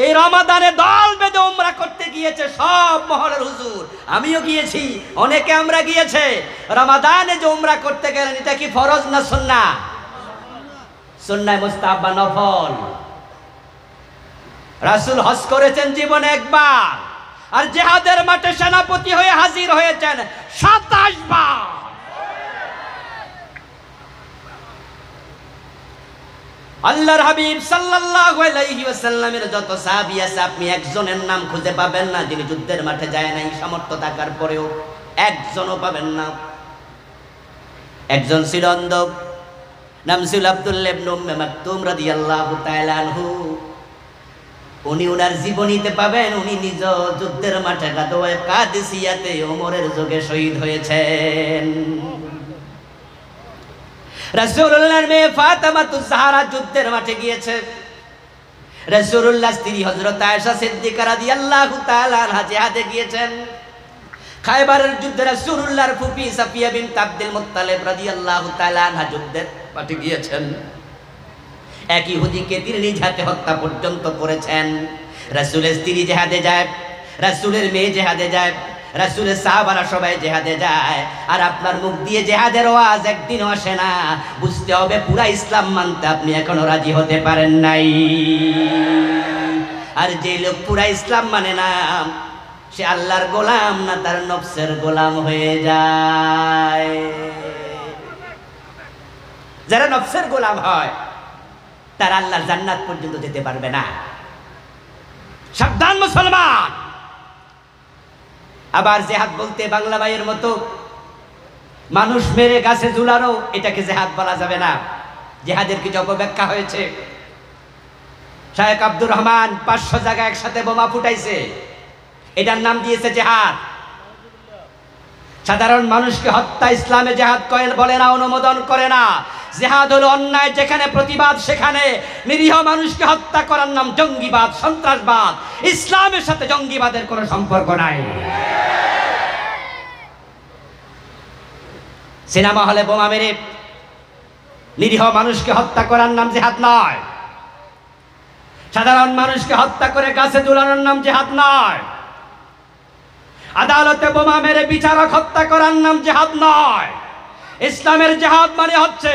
A: এই রমাদানে দল বেঁধে উমরা করতে গিয়েছে সব মহলের হুজুর। আমিও গিয়েছি, অনেকে আমরা গিয়েছে। রমাদানে যে উমরা করতে গেলেন এটা কি ফরজ না সুন্নাহ? সুন্নাহ মুস্তাহাব বা নফল। রাসূল হজ করেছেন জীবনে একবার, আর জিহাদের মাঠে সেনাপতি হয়ে হাজির হয়েছেন 27 বার। আল্লাহর হাবিব সাল্লাল্লাহু আলাইহি ওয়াসাল্লামের যত সাহাবী আছে আপনি একজনের নাম খুঁজে পাবেন না যিনি যুদ্ধের মাঠে যায় নাই, সামর্থ্য থাকার পরেও একজনও পাবেন না। একজন ছিল অন্ধ, নাম ছিল আব্দুল্লাহ ইবনে উম্মে মাকতুম রাদিয়াল্লাহু তাআলা আনহু। উনি ওনার জীবনীতে পাবেন উনি নিজ যুদ্ধের মাঠে গাদওয়ায়ে কাদিসিয়াতে ওমরের যোগে শহীদ হয়েছেন। রাসূলুল্লাহর মেয়ে ফাতেমাতুজ জাহরা যুদ্ধের মাঠে গিয়েছে। রাসূলুল্লাহর স্ত্রী হযরত আয়েশা সিদ্দিকা রাদিয়াল্লাহু তাআলা আনহা জিহাদে গিয়েছেন। খায়বারের যুদ্ধে রাসূলুল্লাহর ফুফি সাফিয়া বিনত আব্দুল মুত্তালিব রাদিয়াল্লাহু তাআলা আনহা যুদ্ধের মাঠে গিয়েছেন। এক ইহুদিকে তিনি নিজ হাতে হত্যা পর্যন্ত করেছেন। রাসূলের স্ত্রী জিহাদে যায়, রাসূলের মেয়ে জিহাদে যায়, রাসূলের সাহাবারা সবাই জিহাদে যায়। আর আপনার মুখ দিয়ে জিহাদের ওয়াজ একদিনও আসে না। বুঝতে হবে পুরা ইসলাম মানতে আপনি এখনো রাজি হতে পারেন নাই। আর যে লোক পুরা ইসলাম মানে না, সে আল্লাহর গোলাম না তার নফসের গোলাম হয়ে যায়। যারা নফসের গোলাম হয় তারা আল্লাহর জান্নাত পর্যন্ত যেতে পারবে না। সাবধান মুসলমান। আবার জিহাদ বলতে বাংলা ভাইয়ের মতো মানুষ মেরে গাছে ঝুলানো এটাকে জিহাদ বলা যাবে না। জিহাদের কিছু অপব্যাখ্যা হয়েছে। শায়েখ আব্দুর রহমান 500 জায়গায় একসাথে বোমা ফুটাইছে, এটার নাম দিয়েছে জিহাদ। সাধারণ মানুষকে হত্যা ইসলামে জিহাদ বলে না, অনুমোদন করে না। জিহাদ হলো অন্যায় যেখানে প্রতিবাদ সেখানে। নিরীহ মানুষকে হত্যা করার নাম জঙ্গিবাদ, সন্ত্রাসবাদ। ইসলামের সাথে জঙ্গিবাদের কোনো সম্পর্ক নাই। সিনেমা হলে বোমা মেরে নিরীহ মানুষকে হত্যা করার নাম জিহাদ নয়। সাধারণ মানুষকে হত্যা করে গাছে ঝুলানোর নাম জিহাদ নয়। আদালতে বোমা মেরে বিচারক হত্যা করার নাম জিহাদ নয়। ইসলামের জিহাদ মানে হচ্ছে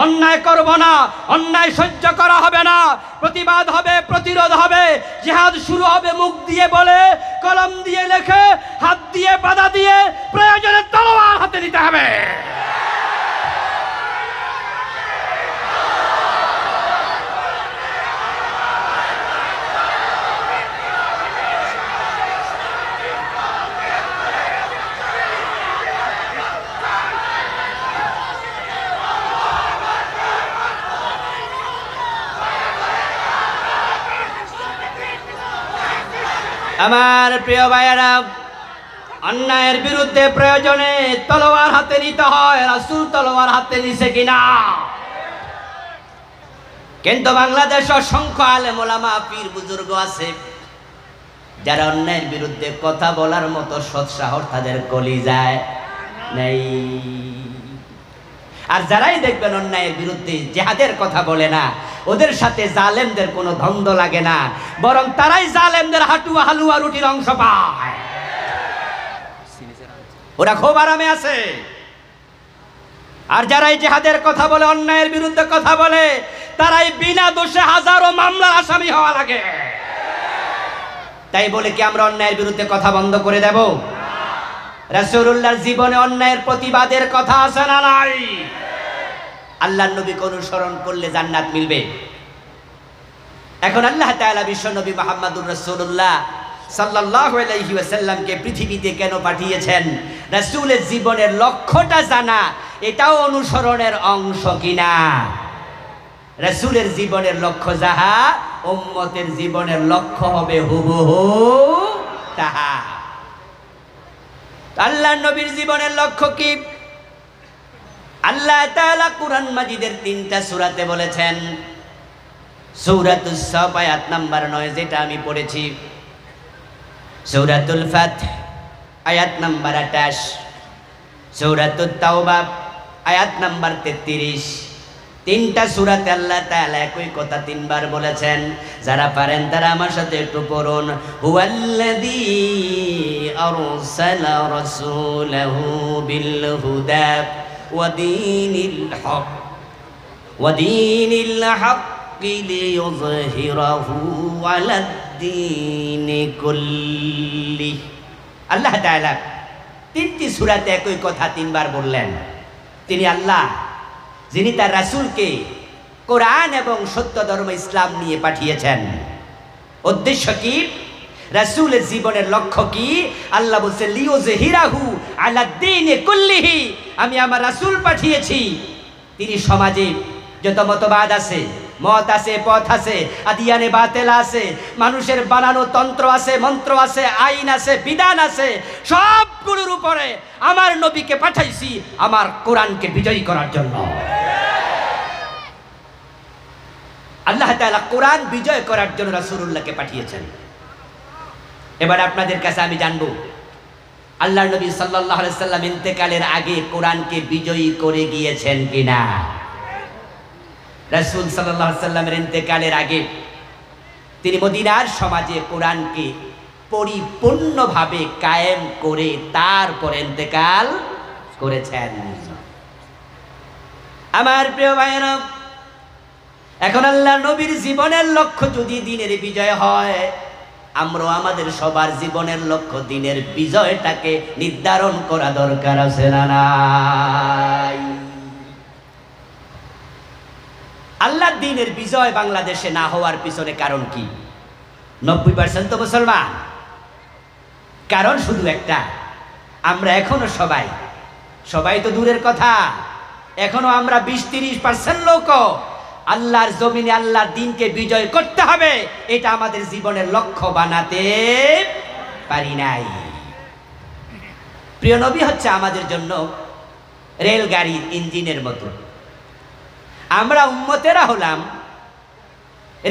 A: অন্যায় করব না, অন্যায় সহ্য করা হবে না, প্রতিবাদ হবে, প্রতিরোধ হবে। জিহাদ শুরু হবে মুখ দিয়ে বলে, কলম দিয়ে লেখে, হাত দিয়ে বাধা দিয়ে, প্রয়োজনে তলোয়ার হাতে নিতে হবে। আমার প্রিয় ভাইয়েরা, অন্যায়ের বিরুদ্ধে প্রয়োজনে তলোয়ার হাতে নিতে হয়। রাসূল তলোয়ার হাতে নিছে কিনা? কিন্তু বাংলাদেশে অসংখ্য আলেম ওলামা পীর বুজুর্গ আছে যারা অন্যায়ের বিরুদ্ধে কথা বলার মতো সৎ সাহস তাদের কলিজায় নেই। আর যারাই দেখবেন অন্যায়ের বিরুদ্ধে জিহাদের কথা বলে না, ওদের সাথে জালেমদের কোনো দ্বন্দ্ব লাগে না, বরং তারাই জালেমদের হাটুয়া হালুয়া রুটির অংশ পায়। ওরা খুব আরামে আছে। আর যারাই জিহাদের কথা বলে, অন্যায়ের বিরুদ্ধে কথা বলে, তারাই বিনা দোষে হাজারো মামলার আসামি হওয়া লাগে। তাই বলে কি আমরা অন্যায়ের বিরুদ্ধে কথা বন্ধ করে দেব? রাসূলুল্লাহর জীবনে অন্যায়ের প্রতিবাদের কথা আছে না নাই? আল্লাহর নবীকে অনুসরণ করলে জান্নাত মিলবে। এখন আল্লাহ তাআলা বিশ্বনবী মুহাম্মদুর রাসূলুল্লাহ সাল্লাল্লাহু আলাইহি ওয়াসাল্লামকে পৃথিবীতে কেন পাঠিয়েছেন, রাসূলের জীবনের লক্ষ্যটা জানা এটাও অনুসরণের অংশ কিনা? রাসূলের জীবনের লক্ষ্য যাহা, উম্মতের জীবনের লক্ষ্য হবে হুবহু তাহা। আল্লাহর নবীর জীবনের লক্ষ্য কি? আল্লাহ তাআলা কুরআন মাজিদের 3টা সূরাতে বলেছেন। সূরাতুস সাফ আয়াত নাম্বার 9 যেটা আমি পড়েছি, সূরাতুল ফাত আয়াত নাম্বার 28, সূরাতুত তাওবা আয়াত নাম্বার 33। 3টা সূরাতে আল্লাহ তাআলা একই কথা 3 বার বলেছেন। যারা পারেন তারা আমার সাথে একটু পড়ুন। হুয়াল্লাযী আরসালা রাসূলাহু বিল হুদা ওয়া দীনিল হক লিইয়ুযহিরাহু আলাদ-দীনি কুল্লিহি। আল্লাহ তাআলা 3টি সূরাতে একই কথা 3 বার বললেন। তিনি আল্লাহ যিনি তার রাসূলকে কোরআন এবং সত্য ধর্ম ইসলাম নিয়ে পাঠিয়েছেন। উদ্দেশ্য কি? রাসূলের জীবনের লক্ষ্য কি? আল্লাহ বলছেন লিইয়ুযহিরাহু আলাদ-দীনি কুল্লিহি। আমি আমার রাসূল পাঠিয়েছি, তিনি সমাজে যত মতবাদ আছে, মত আছে, পথ আছে, আদিয়ানে বাতেল আছে, মানুষের বানানো তন্ত্র আছে, মন্ত্র আছে, আইন আছে, বিধান আছে, সবগুলোর উপরে আমার নবীকে পাঠাইছি আমার কোরআনকে বিজয়ী করার জন্য। আল্লাহ তাআলা কোরআন বিজয় করার জন্য রাসূলুল্লাহকে পাঠিয়েছেন। এবার আপনাদের কাছে আমি জানবো, আল্লাহর নবী সাল্লাল্লাহু আলাইহি সাল্লাম ইন্তেকালের আগে কোরআনকে বিজয়ী করে গিয়েছেন কিনা? রাসূল সাল্লাল্লাহু আলাইহি সাল্লামের ইন্তেকালের আগে তিনি মদিনার সমাজে কোরআনকে পরিপূর্ণভাবে কায়েম করে তারপর ইন্তেকাল করেছেন। আমার প্রিয় ভাইরা, এখন আল্লাহর নবীর জীবনের লক্ষ্য যদি দ্বীনের বিজয় হয়, আমরা আমাদের সবার জীবনের লক্ষ্য দ্বীনের বিজয়টাকে নির্ধারণ করা দরকার আছে না নাই? আল্লাহর দ্বীনের বিজয় বাংলাদেশে না হওয়ার পিছনে কারণ কি? 90% তো মুসলমান। কারণ শুধু একটা, আমরা এখনো সবাই তো দূরের কথা, এখনো আমরা 20-30% লোক আল্লাহর জমিনে আল্লাহর দ্বীনকে বিজয় করতে হবে এটা আমাদের জীবনের লক্ষ্য বানাতে পারি নাই। প্রিয় নবী হচ্ছে আমাদের জন্য রেলগাড়ির ইঞ্জিনের মতো, আমরা উম্মতেরা হলাম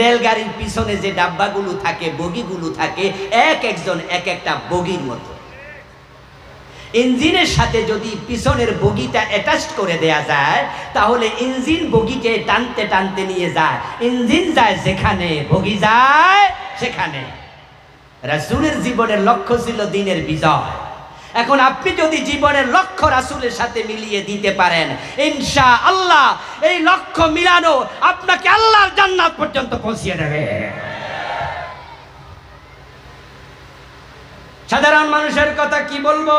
A: রেলগাড়ির পিছনে যে ডাব্বাগুলো থাকে, বগিগুলো থাকে, একজন এক একটা বগির মতো। ইঞ্জিনের সাথে যদি পিছনের বগিটা অ্যাটাচ করে দেয়া যায়, তাহলে ইঞ্জিন বগিকে টানতে টানতে নিয়ে যায়, ইঞ্জিন যায় যেখানে, বগি যায় সেখানে। রাসূলের জীবনের লক্ষ্য ছিল দ্বীনের বিজয়। এখন আপনি যদি জীবনের লক্ষ্য রাসূলের সাথে মিলিয়ে দিতে পারেন, ইনশাআল্লাহ এই লক্ষ্য মিলানো আপনাকে আল্লাহর জান্নাত পর্যন্ত পৌঁছিয়ে দেবে। সাধারণ মানুষের কথা কি বলবো?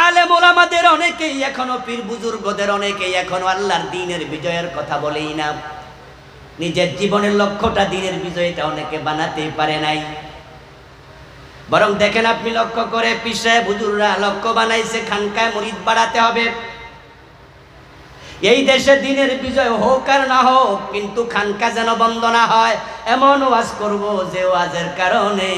A: আলেম ওলামাদের অনেকেই এখনো, পীর বুজুর্গদের অনেকেই এখনো আল্লাহর দ্বীনের বিজয়ের কথা বলেই না। নিজের জীবনের লক্ষ্যটা দ্বীনের বিজয়টা অনেকে বানাতে পারে নাই। বরং দেখেন আপনি লক্ষ্য করে, পীর সাহেব হুজুররা লক্ষ্য বানাইছে খানকায় মুরিদ বাড়াতে হবে। এই দেশে দ্বীনের বিজয় হোক আর না হোক, কিন্তু খানকা যেন বন্ধ না হয়, এমন ওয়াজ করব যে ওয়াজের কারণে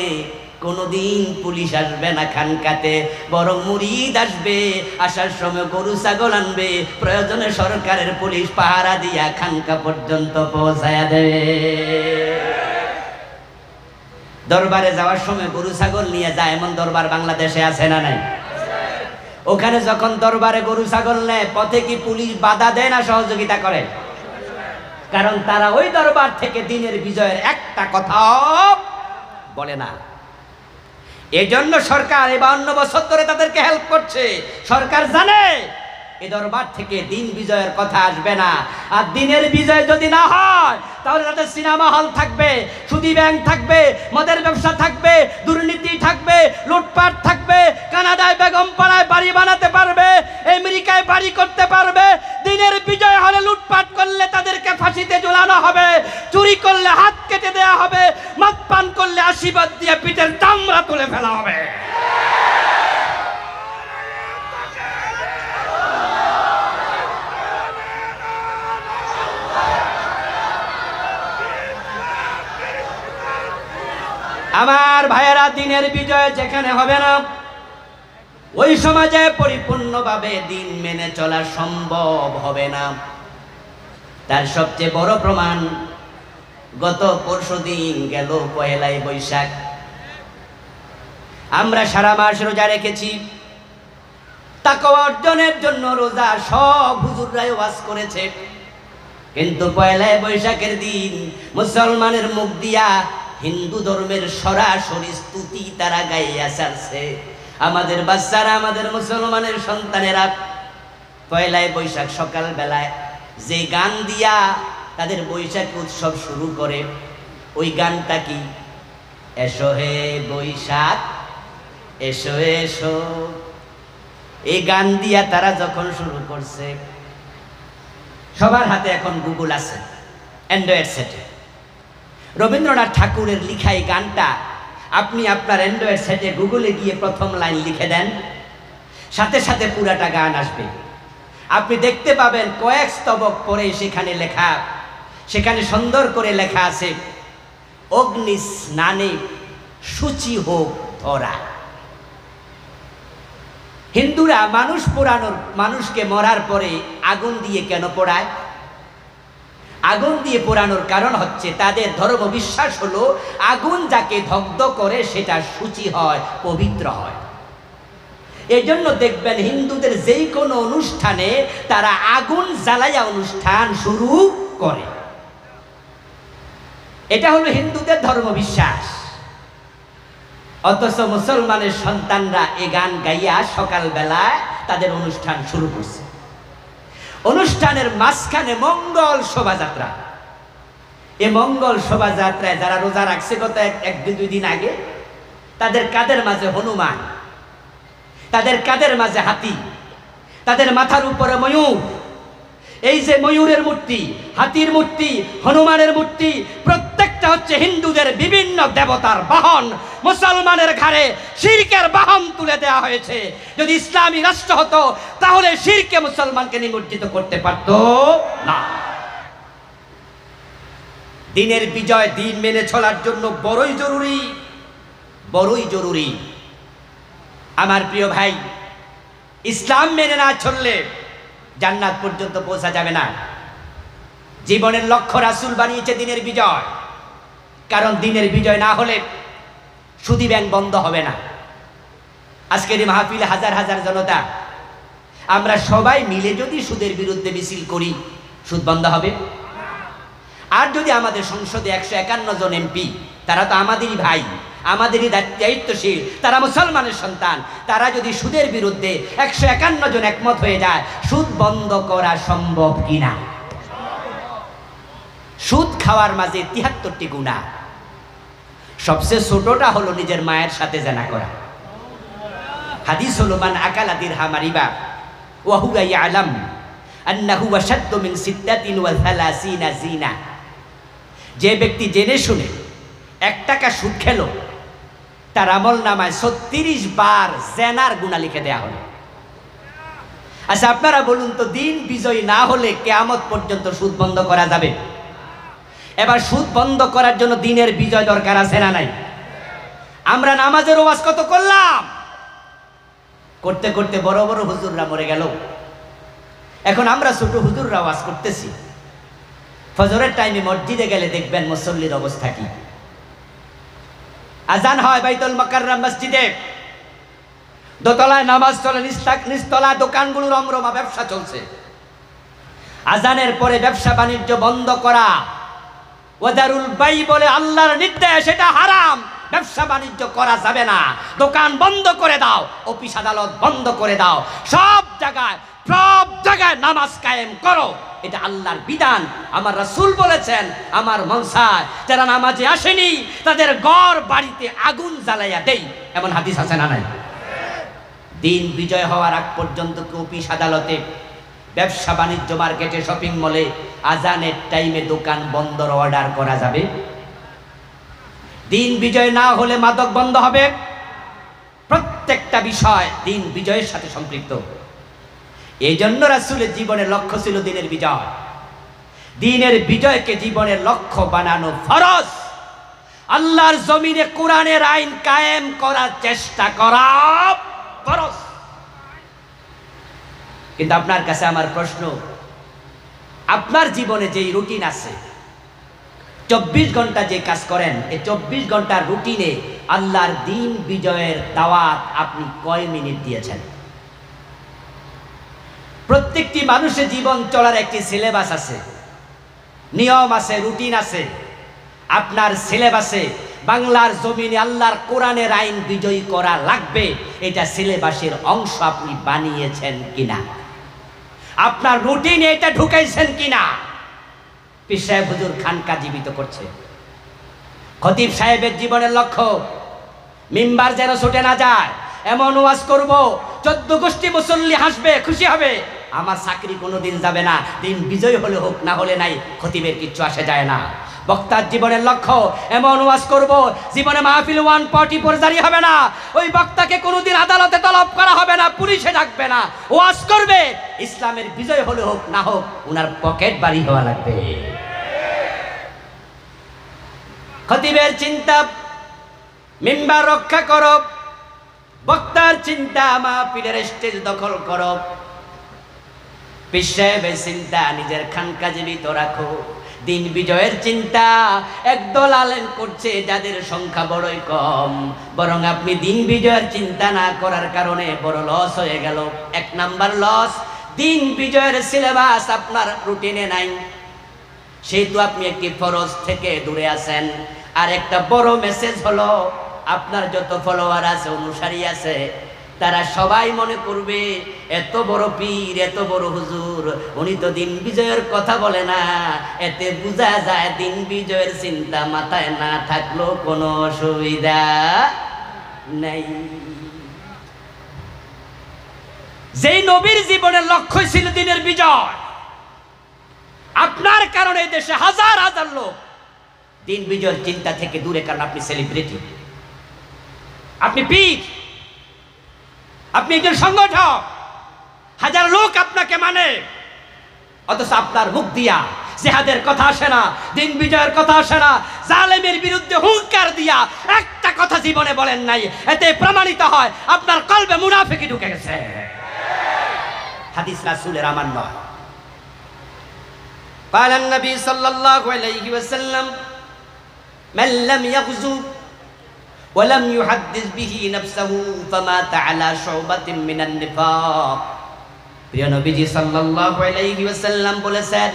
A: কোনোদিন পুলিশ আসবে না খানকাতে, বরং মুরিদ আসবে, আসার সময় গরু ছাগল আনবে, প্রয়োজনে সরকারের পুলিশ পাহারা দিয়া খানকা পর্যন্ত পৌঁছায়া দেবে। দরবারে যাওয়ার সময় গরু ছাগল নিয়ে যায়, এমন দরবার বাংলাদেশে আছে না নাই? ওখানে যখন দরবারে গরু ছাগল নেয়, পথে কি পুলিশ বাধা দেয় না সহযোগিতা করে? কারণ তারা ওই দরবার থেকে দ্বীনের বিজয়ের একটা কথাও বলে না। এজন্য সরকার এই 52 বছর ধরে তাদেরকে হেল্প করছে। সরকার জানে এই দরবার থেকে দ্বীন বিজয়ের কথা আসবে না। আর দ্বীনের বিজয় যদি না হয়, তাহলে তাদের সিনেমা হল থাকবে, সুদী ব্যাংক থাকবে, মদের ব্যবসা থাকবে, দুর্নীতি থাকবে, লুটপাট থাকবে, কানাডায় বেগমপাড়ায় বাড়ি বানাতে পারবে, আমেরিকায় বাড়ি করতে পারবে। দ্বীনের বিজয় হলে লুটপাট করলে তাদেরকে ফাঁসিতে ঝুলানো হবে, খুলে ফেলা হবে। আমার ভাইয়েরা, দিনের বিজয় যেখানে হবে না, ওই সমাজে পরিপূর্ণভাবে দিন মেনে চলা সম্ভব হবে না। তার সবচেয়ে বড় প্রমাণ গত পরশুদিন গেল পহেলাই বৈশাখ। আমরা সারা মাস রোজা রেখেছি, তাকওয়া অর্জনের জন্য রোজা সব হুজুররাই ওয়াজ করেছে, কিন্তু পহেলাই বৈশাখের দিন মুসলমানের মুখ দিয়া হিন্দু ধর্মের সরাসরি স্তুতি তারা গাইয়া ছাড়ছে। আমাদের বাচ্চারা, আমাদের মুসলমানের সন্তানেরা পয়লা বৈশাখ সকাল বেলায় যে গান দিয়া তাদের বৈশাখ উৎসব শুরু করে, ওই গানটা কি? এসো হে বৈশাখ এসো এসো। এই গান দিয়া তারা যখন শুরু করছে, সবার হাতে এখন গুগল আছে, অ্যান্ড্রয়েড সেটে। রবীন্দ্রনাথ ঠাকুরের লিখা এই গানটা আপনি আপনার অ্যান্ড্রয়েড সেটে গুগলে গিয়ে প্রথম লাইন লিখে দেন, সাথে সাথে পুরাটা গান আসবে। আপনি দেখতে পাবেন কয়েক স্তবক পরে সেখানে লেখা, সেখানে সুন্দর করে লেখা আছে, অগ্নি স্নানে সূচি হোক ধরা। হিন্দুরা মানুষ পোড়ানোর, মানুষকে মরার পরে আগুন দিয়ে কেন পোড়ায়? আগুন দিয়ে পোড়ানোর কারণ হচ্ছে তাদের ধর্ম বিশ্বাস হলো আগুন যাকে দগ্ধ করে সেটা শুচি হয়, পবিত্র হয়। এই জন্য দেখবেন হিন্দুদের যেই কোনো অনুষ্ঠানে তারা আগুন জ্বালাইয়া অনুষ্ঠান শুরু করে। এটা হলো হিন্দুদের ধর্ম বিশ্বাস। অথচ মুসলমানের সন্তানরা এ গান গাইয়া সকালবেলায় তাদের অনুষ্ঠান শুরু করছে। অনুষ্ঠানের মাঝখানে মঙ্গল শোভাযাত্রা। এই মঙ্গল শোভাযাত্রায় যারা রোজা রাখছে গত এক দুই দিন আগে, তাদের কাদের মাঝে হনুমান, তাদের কাদের মাঝে হাতি, তাদের মাথার উপরে ময়ূর। এই যে ময়ূরের মূর্তি, হাতির মূর্তি, হনুমানের মূর্তি, প্রত্যেকটা হচ্ছে হিন্দুদের বিভিন্ন দেবতার বাহন। মুসলমানের ঘাড়ে শিরকের বাহন তুলে দেওয়া হয়েছে। যদি ইসলামী রাষ্ট্র হতো তাহলে শিরকে মুসলমানকে নিমজ্জিত করতে পারত না। দিনের বিজয়, দিন মেনে চলার জন্য বড়ই জরুরি, বড়ই জরুরি। আমার প্রিয় ভাই, ইসলাম মেনে না চললে জান্নাত পর্যন্ত পৌঁছা যাবে না। জীবনের লক্ষ্য রাসূল বানিয়েছে দিনের বিজয়, কারণ দিনের বিজয় না হলে সুদী ব্যাংক বন্ধ হবে না। আজকের এই মাহফিলে হাজার হাজার জনতা, আমরা সবাই মিলে যদি সুদের বিরুদ্ধে মিছিল করি, সুদ বন্ধ হবে? আর যদি আমাদের সংসদে 151 জন এমপি, তারা তো আমাদেরই ভাই, আমাদেরই দায়িত্বশীল, তারা মুসলমানের সন্তান, তারা যদি সুদের বিরুদ্ধে 151 জন একমত হয়ে যায়, সুদ বন্ধ করা সম্ভব কিনা? সুদ খাওয়ার মাঝে 73টি গুনাহ, সবচেয়ে ছোটটা হলো নিজের মায়ের সাথে জেনা করা। হাদিস হলো, মান আকালা দিরহামা রিবা ওয়া হুয়া ইয়ালাম আন্নাহু আশাদ্দু মিন 36 জিনা। যে ব্যক্তি জেনে শুনে 1 টাকা সুদ খেলো, তার আমল নামায় 36 বার জেনার গুনাহ লিখে দেয়া হলো। আচ্ছা, আপনারা বলুন তো, দিন বিজয় না হলে কিয়ামত পর্যন্ত সুদ বন্ধ করা যাবে? এবার সুদ বন্ধ করার জন্য দিনের বিজয় দরকার আছে না নাই? আমরা নামাজের ওয়াজ কত করলাম, করতে করতে বড় বড় হুজুররা মরে গেল। এখন আমরা ছোট হুজুররা ওয়াজ করতেছি। ফজরের টাইমে মসজিদে গেলে দেখবেন মুসল্লির অবস্থা কি। আজান হয় বাইতুল মুকাররম মসজিদে, দোতলায় নামাজ চলে, নিচতলায় দোকানগুলো রমরমা ব্যবসা চলছে। আজানের পরে ব্যবসা বাণিজ্য বন্ধ করা, ওয়াদারুল বাই বলে আল্লাহর নির্দেশ, এটা হারাম। ব্যবসা বাণিজ্য করা যাবে না, দোকান বন্ধ করে দাও, অফিস আদালত বন্ধ করে দাও, সব জায়গায় নামাজ কায়েম করো, এটা আল্লাহর বিধান। আমার রাসূল বলেছেন, আমার মনসায় যারা নামাজে আসেনি তাদের ঘর বাড়িতে আগুন জ্বালাইয়া দেই, এমন হাদিস আছে না নাই? দিন বিজয় হওয়ার আগ পর্যন্ত অফিস আদালতে, ব্যবসা বাণিজ্য, মার্কেটে, শপিং মলে আজানের টাইমে দোকান বন্ধর অর্ডার করা যাবে? দিন বিজয় না হলে মাদক বন্ধ হবে? প্রত্যেকটা বিষয় দিন বিজয়ের সাথে সম্পৃক্ত। এই জন্য রাসূলের জীবনের লক্ষ্য ছিল দিনের বিজয়। দিনের বিজয়কে জীবনের লক্ষ্য বানানো ফরজ। আল্লাহর জমিনে কোরআনের আইন কায়েম করার চেষ্টা করা ফরজ। কিন্তু আপনার কাছে আমার প্রশ্ন, আপনার জীবনে যেই রুটিন আছে, 24 ঘন্টা যে কাজ করেন, এই 24 ঘন্টার রুটিনে আল্লাহর দিন বিজয়ের দাওয়াত আপনি কয় মিনিট দিয়েছেন? প্রত্যেকটি মানুষের জীবন চলার একটি সিলেবাস আছে, নিয়ম আছে, রুটিন আছে। আপনার সিলেবাসে বাংলার জমিনে আল্লাহর কোরআনের আইন বিজয়ী করা লাগবে, এটা সিলেবাসের অংশ আপনি বানিয়েছেন কিনা? আপনার রুটিনে এটা ঢুকাইছেন কিনা? পীর সাহেব হুজুর খানকা জীবিত করছে। খতিব সাহেবের জীবনের লক্ষ্য মিম্বার যেন ছুটে না যায়, এমন ওয়াজ করব 14 গোষ্ঠী মুসল্লি হাসবে, খুশি হবে। আমার চাকরি কোনোদিন যাবে না, দিন বিজয় হলে হোক, না হলে নাই, খতিবের কিচ্ছু আসে যায় না। বক্তার জীবনের লক্ষ্য এমন ওয়াজ করব জীবনে মাহফিল 144 জারি হবে না, ওই বক্তাকে কোনোদিন আদালতে তলব করা হবে না, পুলিশে ডাকবে না, ওয়াজ করবে ইসলামের বিজয় হলে হোক না হোক, উনার পকেট বাড়ি হওয়া লাগবে। খতিবের চিন্তা মিম্বার রক্ষা করো, বক্তার চিন্তা মাহফিলের স্টেজ দখল করো, পীর সাহেবের চিন্তা নিজের খানকা জীবিত রাখো। দিন বিজয়ের চিন্তা একদল আলেম করছে যাদের সংখ্যা বড়ই কম, বরং আপনি দিন বিজয়ের চিন্তা না করার কারণে বড় লস হয়ে গেল। 1 নাম্বার লস, দিন বিজয়ের সিলেবাস আপনার রুটিনে নাই, সেহেতু আপনি একটি ফরজ থেকে দূরে আছেন। আর একটা বড় মেসেজ হলো, আপনার যত ফলোয়ার আছে, অনুসারী আছে, তারা সবাই মনে করবে এত বড় পীর, এত বড় হুজুর, উনি তো দিন বিজয়ের কথা বলে না। এতে বোঝা যায় দিন বিজয়ের চিন্তা মাথায় না থাকলেও কোনো অসুবিধা নাই। যেই নবীর জীবনের লক্ষ্য ছিল দিনের বিজয়, আপনার কারণে দেশে হাজার হাজার লোক দিন বিজয়ের চিন্তা থেকে দূরে, কারণ আপনি সেলিব্রিটি, আপনি পীর, আপনি একজন সংগঠক, হাজার লোক আপনাকে মানে, অথচ আপনার মুখ দিয়া জিহাদের কথা আসে না, দিন বিজয়ের কথা আসে না, জালেমের বিরুদ্ধে হুঙ্কার দিয়া একটা কথা জীবনে বলেন নাই। এতে প্রমাণিত হয় আপনার কলবে মুনাফিকি ঢুকে গেছে। হাদিস রাসূলের আমার নয়। قال النبي صلى الله عليه وسلم من لم يغزو ولم يحدث به نفسه فمات على شعبة من النفاق। প্রিয় নবীজি সাল্লাল্লাহু আলাইহি ওয়াসাল্লাম বলেছেন,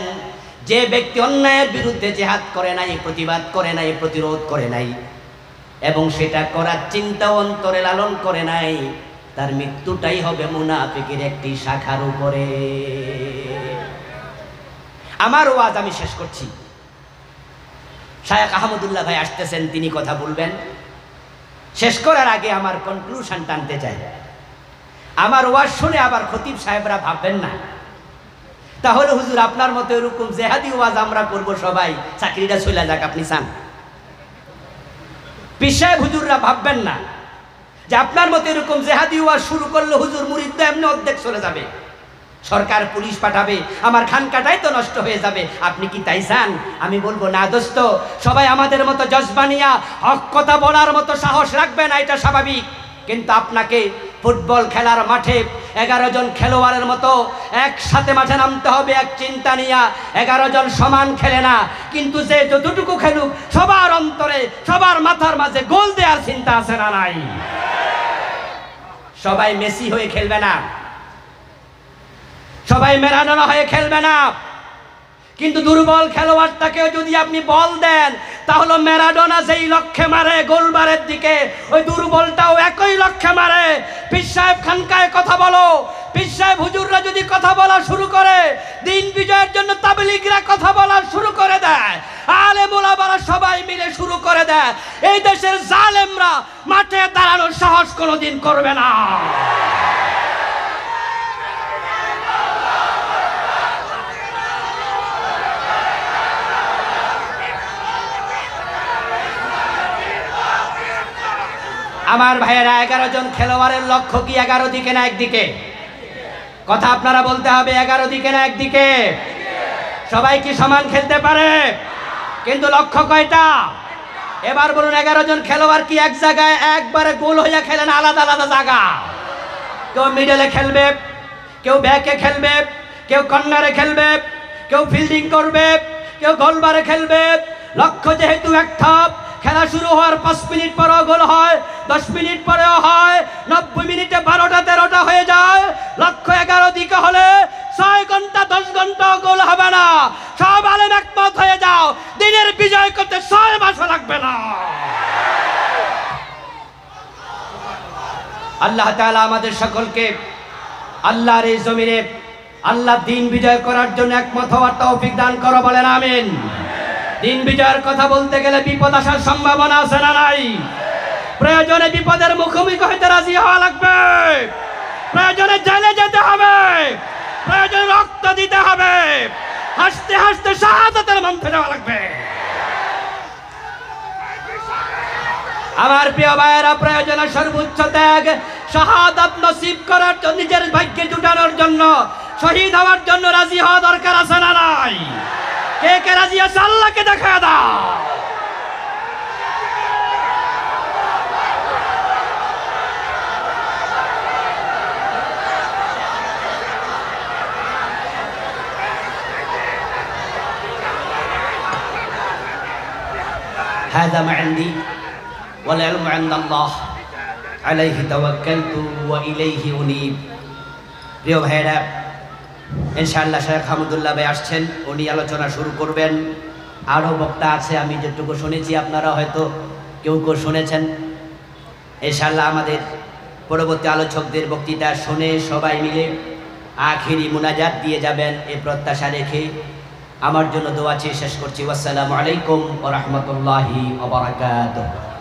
A: যে ব্যক্তি অন্যায়ের বিরুদ্ধে জিহাদ করে নাই, প্রতিবাদ করে নাই, প্রতিরোধ করে নাই, এবং সেটা করার চিন্তা অন্তরে লালন করে নাই, তার মৃত্যুটাই হবে মুনাফিকের একটি শাখার উপরে। আমার ওয়াজ আমি শেষ করছি। শায়েখ আহমদুল্লাহ ভাই আসতেছেন, তিনি কথা বলবেন। শেষ করার আগে আমার কনক্লুশন টানতে চাই। আমার ওয়াজ শুনে আবার খতিব সাহেবরা ভাববেন না তাহলে হুজুর আপনার মতো এরকম জেহাদি ওয়াজ আমরা করব, সবাই চাকরিটা চলে যাক, আপনি চান। পীর সাহেব হুজুররা ভাববেন না যে আপনার মতো এরকম জেহাদি ওয়াজ শুরু করলে হুজুর মুরিদ তো এমনি অর্ধেক চলে যাবে, সরকার পুলিশ পাঠাবে, আমার খানকাটাই তো নষ্ট হয়ে যাবে, আপনি কি তাই চান? আমি বলবো না দোস্ত, সবাই আমাদের মতো জজবানিয়া হক কথা বলার মতো সাহস রাখবে না, এটা স্বাভাবিক। কিন্তু আপনাকে ফুটবল খেলার মাঠে 11 জন খেলোয়াড়ের মতো একসাথে মাঠে নামতে হবে, এক চিন্তা নিয়া। 11 জন সমান খেলে না, কিন্তু যে যতটুকু খেলুক সবার অন্তরে, সবার মাথার মাঝে গোল দেওয়ার চিন্তা আছে না নাই? সবাই মেসি হয়ে খেলবে না, সবাই ম্যারাডোনা হয়ে খেলবে না, কিন্তু দুর্বল খেলোয়াড়টাকেও যদি আপনি বল দেন, তাহলে ম্যারাডোনা যেই লক্ষ্যে মারে গোলবারের দিকে, ওই দুর্বলটাও একই লক্ষ্যে মারে। পীর সাহেব খানকায় কথা বলো, পীর সাহেব হুজুররা যদি কথা বলা শুরু করে, দিন বিজয়ের জন্য তাবলীগরা কথা বলা শুরু করে দেয়, আলেম ওলামারা সবাই মিলে শুরু করে দেয়, এই দেশের জালেমরা মাঠে দাঁড়ানোর সাহস কোনোদিন করবে না। আমার ভাইয়েরা 11 জন খেলোয়াড়ের লক্ষ্য কি 11 দিকে না একদিকে? কথা আপনারা বলতে হবে, 11 দিকে না একদিকে? সবাই কি সমান খেলতে পারে? কিন্তু লক্ষ্য কয়টা? এবার বলুন 11 জন খেলোয়াড় কি এক জায়গায় একবারে গোল হইয়া খেলেন? আলাদা আলাদা জায়গা। কেউ মিডলে খেলবে, কেউ ব্যাকে খেলবে, কেউ কর্নারে খেলবে, কেউ ফিল্ডিং করবে, কেউ গোলবারে খেলবে। লক্ষ্য যেহেতু একটা, খেলা শুরু হওয়ার 5 মিনিট পরেও গোল হয়, 10 মিনিট পরেও হয়, 90 মিনিটে 12টা 13টা হয়ে যায়। লক্ষ্য 11 দিকে হলে 6 ঘন্টা 10 ঘন্টা গোল হবে না। সব আলেম একমত হয়ে যাও, দিনের বিজয় করতে 6 মাসও লাগবে না। আল্লাহ তাআলা আমাদের সকলকে আল্লাহর এই জমিনে আল্লাহ দিন বিজয় করার জন্য একমত হওয়ার তৌফিক দান করো, বলেন আমিন। দিন বিজয়ের কথা বলতে গেলে বিপদ আসার সম্ভাবনা আছে না নাই? প্রয়োজনে বিপদের মুখোমুখি হতে রাজি হওয়া লাগবে, প্রয়োজনে জেলে যেতে হবে, প্রয়োজনে রক্ত দিতে হবে, হাসতে হাসতে শাহাদাতের মঞ্চে যাওয়া লাগবে। আমার প্রিয় ভাইয়েরা, প্রয়োজনে সর্বোচ্চ ত্যাগ, শাহাদাত নসিব করার জন্য, নিজের ভাগ্যে জুটানোর জন্য, শহীদ হওয়ার জন্য রাজি হওয়া দরকার আছে না নাই? কে কে রাজি আছে আল্লাহকে দেখা দাও। هذا ما عندي والعلم عند الله عليه توكلت وإليه أنيب। প্রিয় ভাইরা, ইনশাআল্লাহ শেখ হামিদুল্লাহ ভাই আসছেন, উনি আলোচনা শুরু করবেন। আরও বক্তা আছে, আমি যেটুকু শুনেছি আপনারা হয়তো কেউ কেউ শুনেছেন। ইনশাআল্লাহ আমাদের পরবর্তী আলোচকদের বক্তৃতা শুনে সবাই মিলে আখিরি মুনাজাত দিয়ে যাবেন, এই প্রত্যাশা রেখে আমার জন্য দোয়া চেয়ে শেষ করছি। আসসালামু আলাইকুম ওয়া রাহমাতুল্লাহি ওয়া বারাকাতুহু।